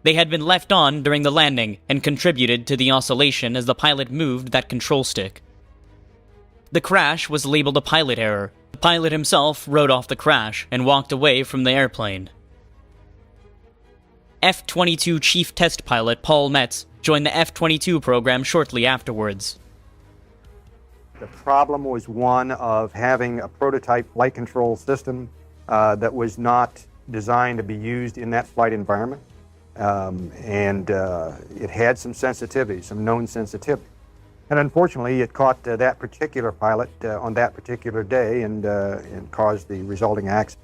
They had been left on during the landing and contributed to the oscillation as the pilot moved that control stick. The crash was labeled a pilot error. The pilot himself wrote off the crash and walked away from the airplane. F-22 Chief Test Pilot Paul Metz joined the F-22 program shortly afterwards. The problem was one of having a prototype flight control system that was not designed to be used in that flight environment. It had some sensitivity, some known sensitivity. And unfortunately, it caught that particular pilot on that particular day and caused the resulting accident.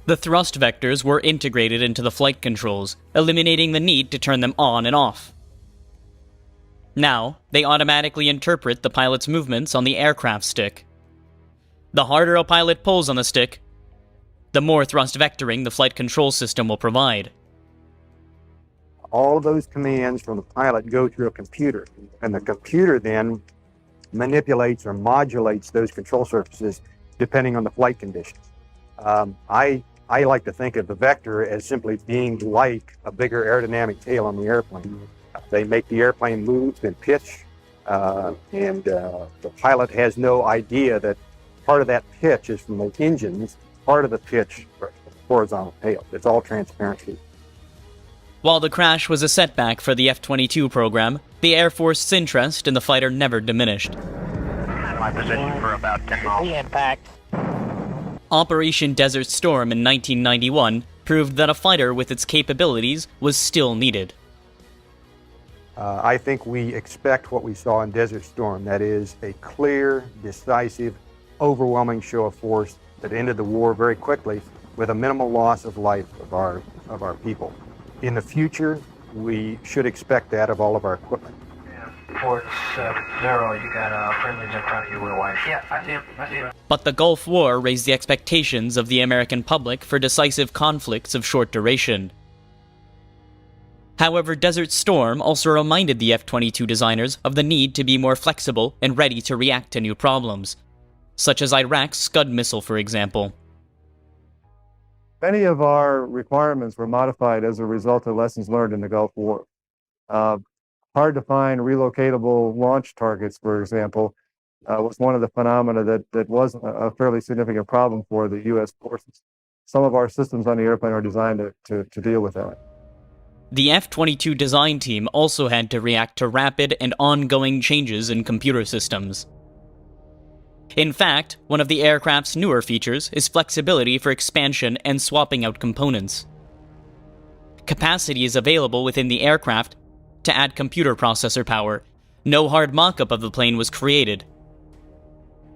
The thrust vectors were integrated into the flight controls, eliminating the need to turn them on and off. Now, they automatically interpret the pilot's movements on the aircraft stick. The harder a pilot pulls on the stick, the more thrust vectoring the flight control system will provide. All of those commands from the pilot go through a computer, and the computer then manipulates or modulates those control surfaces depending on the flight conditions. I like to think of the vector as simply being like a bigger aerodynamic tail on the airplane. They make the airplane move and pitch, and the pilot has no idea that part of that pitch is from the engines, part of the pitch from the horizontal tail. It's all transparency. While the crash was a setback for the F-22 program, the Air Force's interest in the fighter never diminished. My position for about 10 miles. Impact. Operation Desert Storm in 1991 proved that a fighter with its capabilities was still needed. I think we expect what we saw in Desert Storm, that is a clear, decisive, overwhelming show of force that ended the war very quickly with a minimal loss of life of our people. In the future, we should expect that of all of our equipment. Port 0, you got friendlies in front of you, Will White. Yeah, I see him. But the Gulf War raised the expectations of the American public for decisive conflicts of short duration. However, Desert Storm also reminded the F-22 designers of the need to be more flexible and ready to react to new problems, such as Iraq's Scud missile, for example. Many of our requirements were modified as a result of lessons learned in the Gulf War. Hard to find relocatable launch targets, for example, was one of the phenomena that was a fairly significant problem for the U.S. forces. Some of our systems on the airplane are designed to deal with that. The F-22 design team also had to react to rapid and ongoing changes in computer systems. In fact, one of the aircraft's newer features is flexibility for expansion and swapping out components. Capacity is available within the aircraft to add computer processor power. No hard mock-up of the plane was created.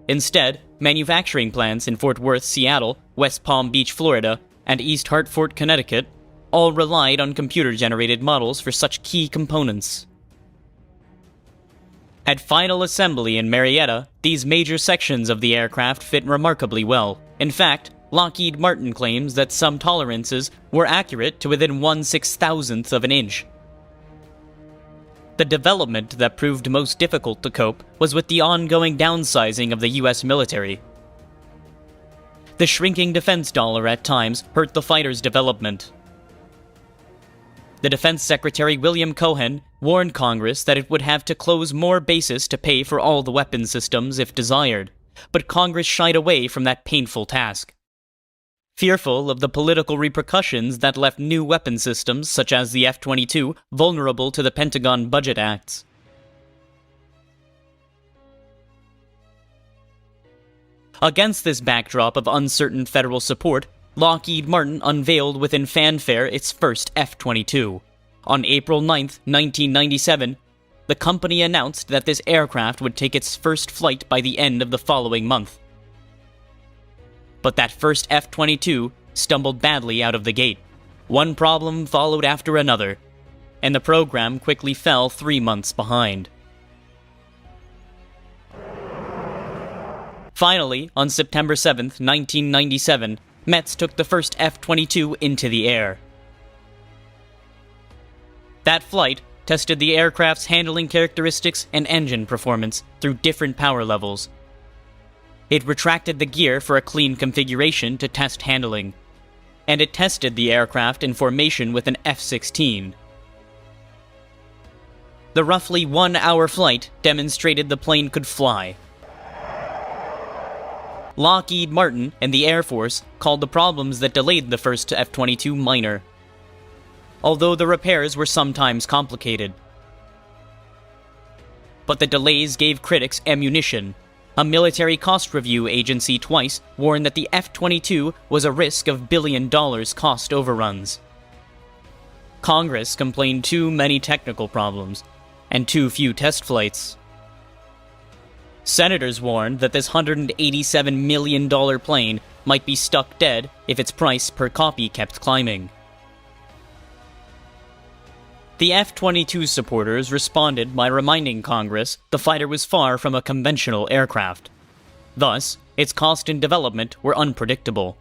Instead, manufacturing plants in Fort Worth, Seattle, West Palm Beach, Florida, and East Hartford, Connecticut all relied on computer-generated models for such key components. At final assembly in Marietta, these major sections of the aircraft fit remarkably well. In fact, Lockheed Martin claims that some tolerances were accurate to within 1/6000th of an inch. The development that proved most difficult to cope was with the ongoing downsizing of the US military. The shrinking defense dollar at times hurt the fighter's development. The Defense Secretary William Cohen warned Congress that it would have to close more bases to pay for all the weapon systems if desired, but Congress shied away from that painful task. Fearful of the political repercussions that left new weapon systems, such as the F-22, vulnerable to the Pentagon budget acts. Against this backdrop of uncertain federal support, Lockheed Martin unveiled within fanfare its first F-22. On April 9, 1997, the company announced that this aircraft would take its first flight by the end of the following month. But that first F-22 stumbled badly out of the gate. One problem followed after another, and the program quickly fell 3 months behind. Finally, on September 7, 1997, Metz took the first F-22 into the air. That flight tested the aircraft's handling characteristics and engine performance through different power levels. It retracted the gear for a clean configuration to test handling, and it tested the aircraft in formation with an F-16. The roughly 1-hour flight demonstrated the plane could fly. Lockheed Martin and the Air Force called the problems that delayed the first F-22 minor, although the repairs were sometimes complicated. But the delays gave critics ammunition. A military cost review agency twice warned that the F-22 was a risk of billion-dollar cost overruns. Congress complained too many technical problems, and too few test flights. Senators warned that this $187 million plane might be stuck dead if its price per copy kept climbing. The F-22 supporters responded by reminding Congress the fighter was far from a conventional aircraft. Thus, its cost and development were unpredictable.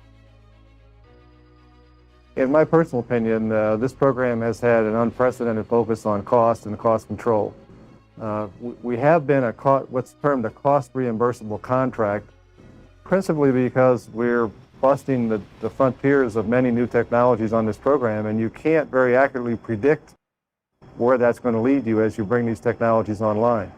In my personal opinion, this program has had an unprecedented focus on cost and cost control. We have been what's termed a cost reimbursable contract, principally because we're busting the frontiers of many new technologies on this program, and you can't very accurately predict where that's going to lead you as you bring these technologies online.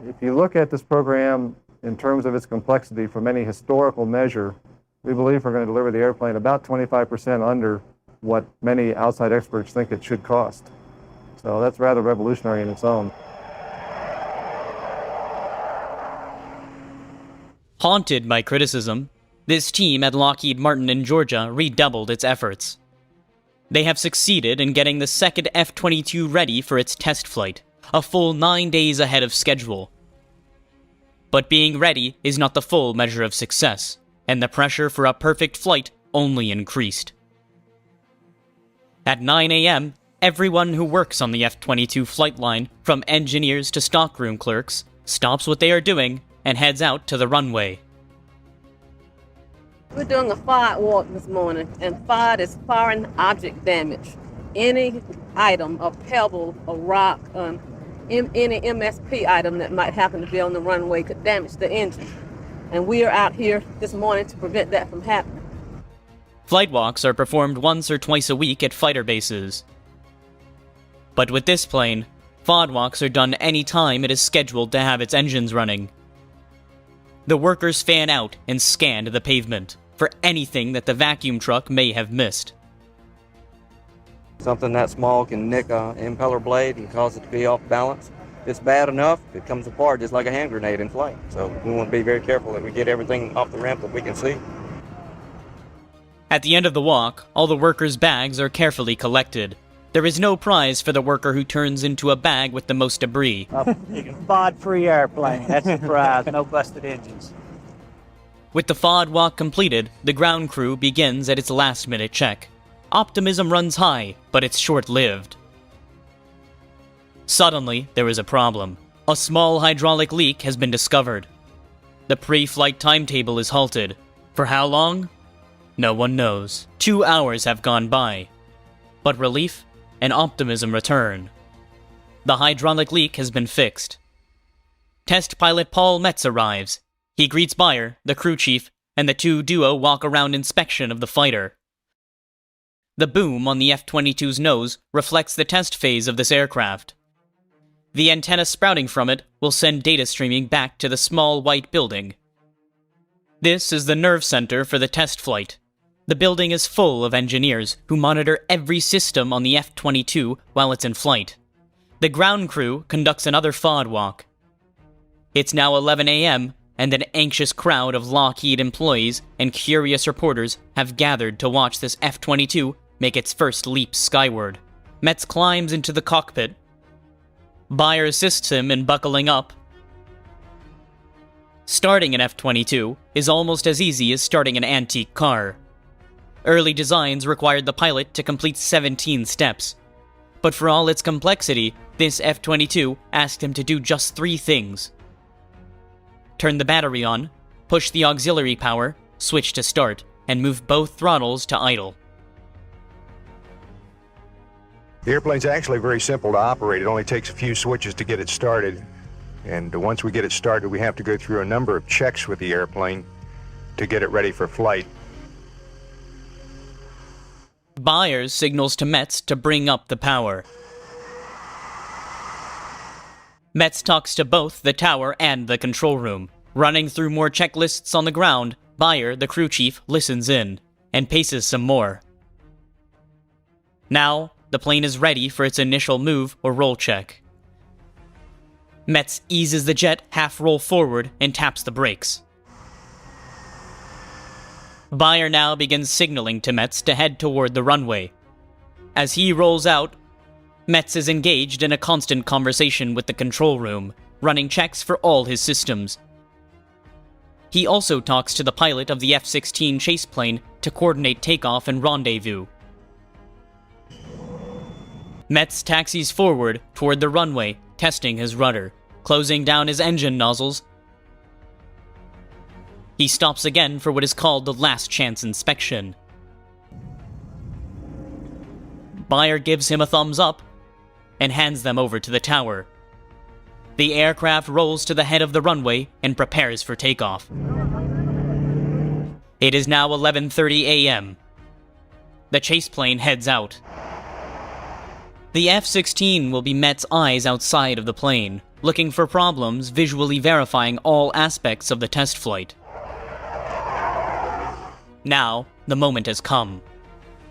If you look at this program in terms of its complexity from any historical measure, we believe we're going to deliver the airplane about 25% under what many outside experts think it should cost. So that's rather revolutionary in its own. Haunted by criticism, this team at Lockheed Martin in Georgia redoubled its efforts. They have succeeded in getting the second F-22 ready for its test flight, a full 9 days ahead of schedule. But being ready is not the full measure of success, and the pressure for a perfect flight only increased. At 9 a.m., everyone who works on the F-22 flight line, from engineers to stockroom clerks, stops what they are doing and heads out to the runway. We're doing a FOD walk this morning, and FOD is foreign object damage. Any item, a pebble, a rock, any MSP item that might happen to be on the runway could damage the engine. And we are out here this morning to prevent that from happening. Flight walks are performed once or twice a week at fighter bases. But with this plane, FOD walks are done any time it is scheduled to have its engines running. The workers fan out and scan the pavement for anything that the vacuum truck may have missed. Something that small can nick an impeller blade and cause it to be off balance. It's bad enough, it comes apart just like a hand grenade in flight. So we want to be very careful that we get everything off the ramp that we can see. At the end of the walk, all the workers' bags are carefully collected. There is no prize for the worker who turns into a bag with the most debris. FOD-free airplane, that's the prize, no busted engines. With the FOD walk completed, the ground crew begins at its last-minute check. Optimism runs high, but it's short-lived. Suddenly, there is a problem. A small hydraulic leak has been discovered. The pre-flight timetable is halted. For how long? No one knows. 2 hours have gone by. But relief and optimism return. The hydraulic leak has been fixed. Test pilot Paul Metz arrives. He greets Beyer, the crew chief, and the two duo walk around inspection of the fighter. The boom on the F-22's nose reflects the test phase of this aircraft. The antenna sprouting from it will send data streaming back to the small white building. This is the nerve center for the test flight. The building is full of engineers who monitor every system on the F-22 while it's in flight. The ground crew conducts another FOD walk. It's now 11 a.m., and an anxious crowd of Lockheed employees and curious reporters have gathered to watch this F-22 make its first leap skyward. Metz climbs into the cockpit. Bayer assists him in buckling up. Starting an F-22 is almost as easy as starting an antique car. Early designs required the pilot to complete 17 steps. But for all its complexity, this F-22 asked him to do just 3 things. Turn the battery on, push the auxiliary power, switch to start, and move both throttles to idle. The airplane's actually very simple to operate. It only takes a few switches to get it started. And once we get it started, we have to go through a number of checks with the airplane to get it ready for flight. Bayer signals to Metz to bring up the power. Metz talks to both the tower and the control room. Running through more checklists on the ground, Bayer, the crew chief, listens in and paces some more. Now, the plane is ready for its initial move or roll check. Metz eases the jet half-roll forward and taps the brakes. Bayer now begins signaling to Metz to head toward the runway. As he rolls out, Metz is engaged in a constant conversation with the control room, running checks for all his systems. He also talks to the pilot of the F-16 chase plane to coordinate takeoff and rendezvous. Metz taxis forward toward the runway, testing his rudder, closing down his engine nozzles. He stops again for what is called the last chance inspection. Bayer gives him a thumbs up and hands them over to the tower. The aircraft rolls to the head of the runway and prepares for takeoff. It is now 11:30 a.m. The chase plane heads out. The F-16 will be Metz's eyes outside of the plane, looking for problems, visually verifying all aspects of the test flight. Now, the moment has come.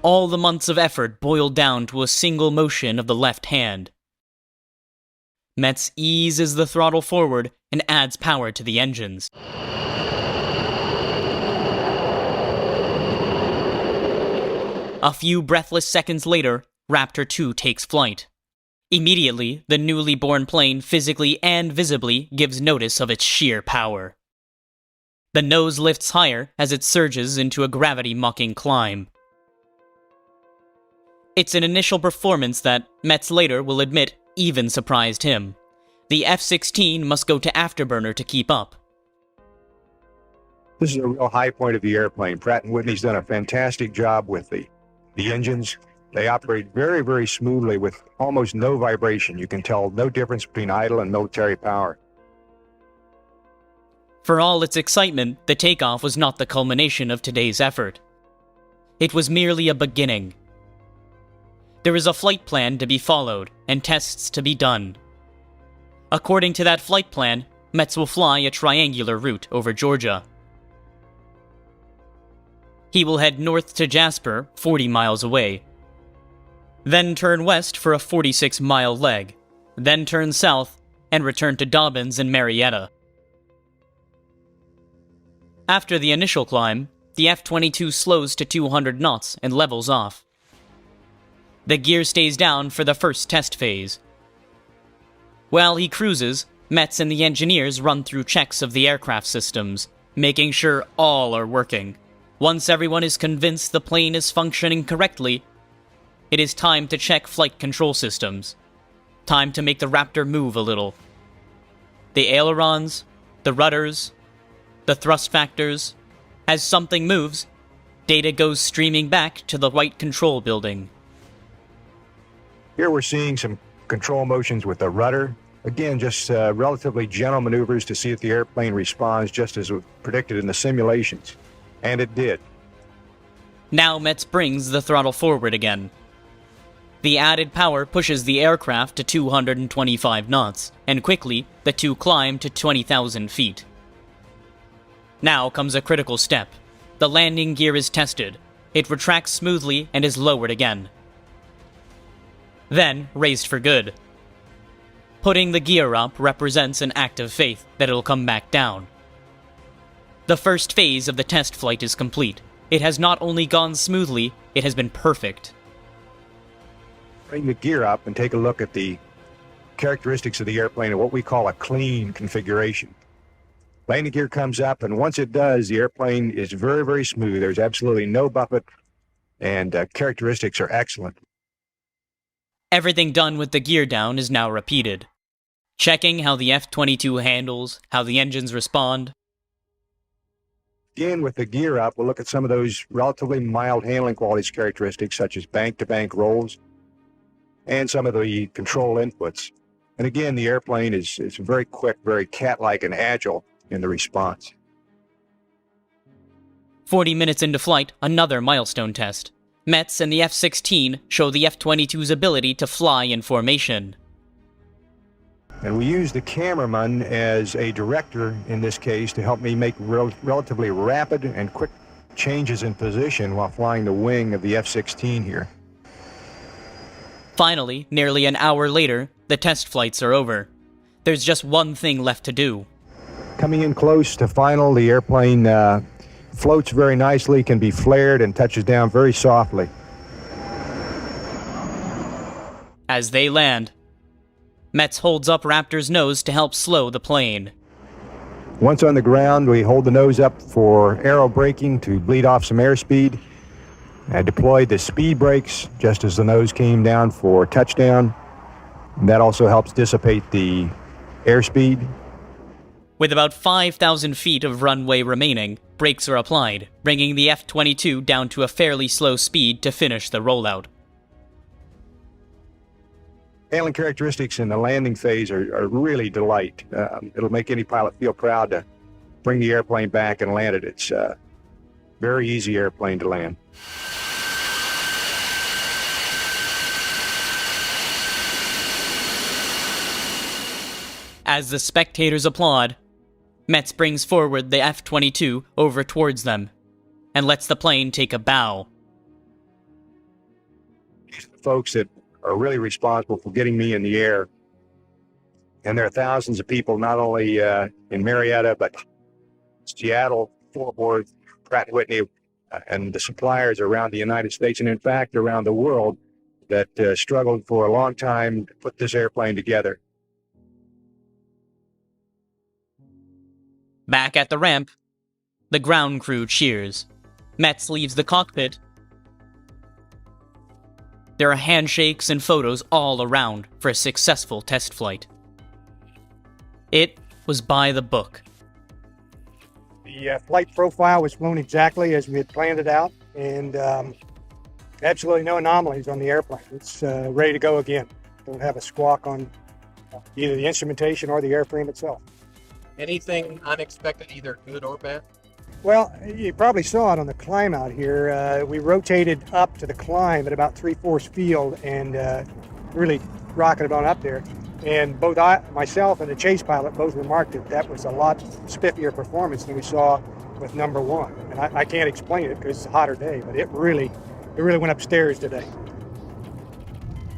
All the months of effort boiled down to a single motion of the left hand. Metz eases the throttle forward and adds power to the engines. A few breathless seconds later, Raptor 2 takes flight. Immediately, the newly born plane physically and visibly gives notice of its sheer power. The nose lifts higher as it surges into a gravity-mocking climb. It's an initial performance that, Metz later will admit, even surprised him. The F-16 must go to afterburner to keep up. This is a real high point of the airplane. Pratt & Whitney's done a fantastic job with the engines. They operate very, very smoothly with almost no vibration. You can tell no difference between idle and military power. For all its excitement, the takeoff was not the culmination of today's effort. It was merely a beginning. There is a flight plan to be followed and tests to be done. According to that flight plan, Metz will fly a triangular route over Georgia. He will head north to Jasper, 40 miles away. Then turn west for a 46-mile leg. Then turn south and return to Dobbins and Marietta. After the initial climb, the F-22 slows to 200 knots and levels off. The gear stays down for the first test phase. While he cruises, Metz and the engineers run through checks of the aircraft systems, making sure all are working. Once everyone is convinced the plane is functioning correctly, it is time to check flight control systems. Time to make the Raptor move a little. The ailerons, the rudders, the thrust factors. As something moves, data goes streaming back to the white control building. Here we're seeing some control motions with the rudder. Again, just relatively gentle maneuvers to see if the airplane responds just as predicted in the simulations. And it did. Now Metz brings the throttle forward again. The added power pushes the aircraft to 225 knots, and quickly, the two climb to 20,000 feet. Now comes a critical step. The landing gear is tested. It retracts smoothly and is lowered again. Then, raised for good. Putting the gear up represents an act of faith that it'll come back down. The first phase of the test flight is complete. It has not only gone smoothly, it has been perfect. Bring the gear up and take a look at the characteristics of the airplane and what we call a clean configuration. Landing gear comes up, and once it does, the airplane is very, very smooth. There's absolutely no buffet, and characteristics are excellent. Everything done with the gear down is now repeated. Checking how the F-22 handles, how the engines respond. Again, with the gear up, we'll look at some of those relatively mild handling qualities characteristics, such as bank-to-bank rolls, and some of the control inputs. And again, the airplane is very quick, very cat-like and agile in the response. 40 minutes into flight, another milestone test. Metz and the F-16 show the F-22's ability to fly in formation. And we use the cameraman as a director in this case to help me make relatively rapid and quick changes in position while flying the wing of the F-16 here. Finally, nearly an hour later, the test flights are over. There's just one thing left to do. Coming in close to final, the airplane floats very nicely, can be flared, and touches down very softly. As they land, Metz holds up Raptor's nose to help slow the plane. Once on the ground, we hold the nose up for aero braking to bleed off some airspeed. I deployed the speed brakes just as the nose came down for touchdown. And that also helps dissipate the airspeed. With about 5,000 feet of runway remaining, brakes are applied, bringing the F-22 down to a fairly slow speed to finish the rollout. Handling characteristics in the landing phase are really delight. It'll make any pilot feel proud to bring the airplane back and land it. It's a very easy airplane to land. As the spectators applaud, Metz brings forward the F-22 over towards them and lets the plane take a bow. These are the folks that are really responsible for getting me in the air. And there are thousands of people, not only in Marietta, but Seattle, Fort Worth, Pratt & Whitney, and the suppliers around the United States, and in fact around the world, that struggled for a long time to put this airplane together. Back at the ramp, the ground crew cheers. Metz leaves the cockpit. There are handshakes and photos all around for a successful test flight. It was by the book. The flight profile was flown exactly as we had planned it out, and absolutely no anomalies on the airplane. It's ready to go again. Don't have a squawk on either the instrumentation or the airframe itself. Anything unexpected, either good or bad? Well, you probably saw it on the climb out here. We rotated up to the climb at about 3/4 field and really rocketed on up there. And both myself and the chase pilot both remarked that was a lot spiffier performance than we saw with number one. And I can't explain it because it's a hotter day, but it really went upstairs today.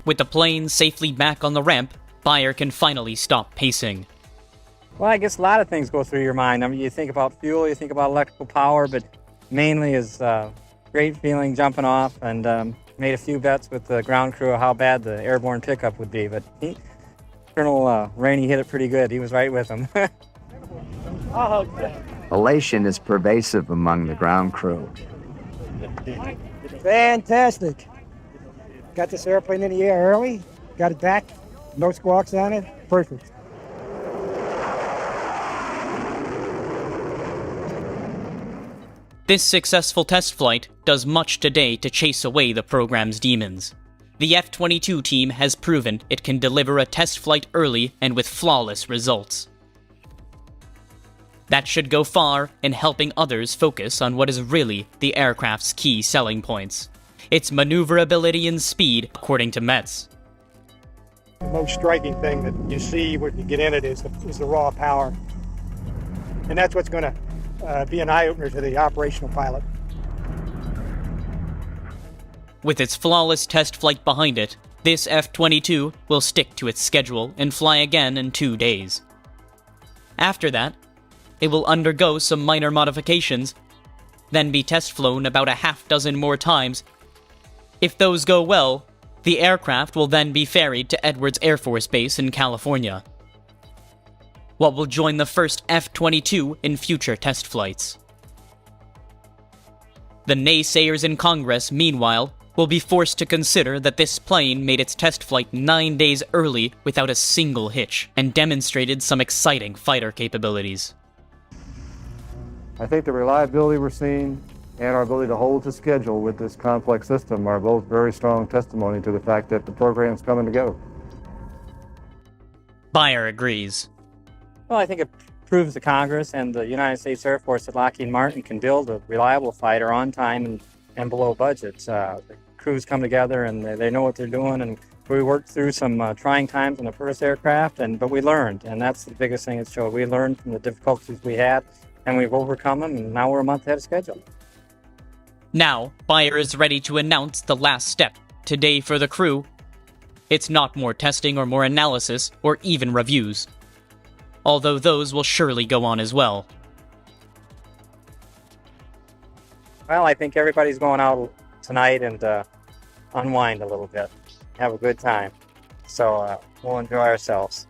With the plane safely back on the ramp, Bayer can finally stop pacing. Well, I guess a lot of things go through your mind. I mean, you think about fuel, you think about electrical power, but mainly is great feeling jumping off, and made a few bets with the ground crew of how bad the airborne pickup would be. But Colonel Rainey hit it pretty good. He was right with him. Elation is pervasive among the ground crew. Fantastic. Got this airplane in the air early, got it back, no squawks on it, perfect. This successful test flight does much today to chase away the program's demons. The F-22 team has proven it can deliver a test flight early and with flawless results. That should go far in helping others focus on what is really the aircraft's key selling points. Its maneuverability and speed, according to Metz. The most striking thing that you see when you get in it is the raw power. And that's what's going to be an eye-opener to the operational pilot. With its flawless test flight behind it, this F-22 will stick to its schedule and fly again in 2 days. After that, it will undergo some minor modifications, then be test flown about a half-dozen more times. If those go well, the aircraft will then be ferried to Edwards Air Force Base in California, what will join the first F-22 in future test flights. The naysayers in Congress, meanwhile, will be forced to consider that this plane made its test flight 9 days early without a single hitch, and demonstrated some exciting fighter capabilities. I think the reliability we're seeing and our ability to hold to schedule with this complex system are both very strong testimony to the fact that the program's coming together. Beyer agrees. Well, I think it proves to Congress and the United States Air Force that Lockheed Martin can build a reliable fighter on time and below budget. The crews come together and they know what they're doing, and we worked through some trying times on the first aircraft, but we learned, and that's the biggest thing it showed. We learned from the difficulties we had, and we've overcome them, and now we're a month ahead of schedule. Now, Beyer is ready to announce the last step. Today for the crew, it's not more testing or more analysis or even reviews, although those will surely go on as well. Well, I think everybody's going out tonight and unwind a little bit, have a good time. So we'll enjoy ourselves.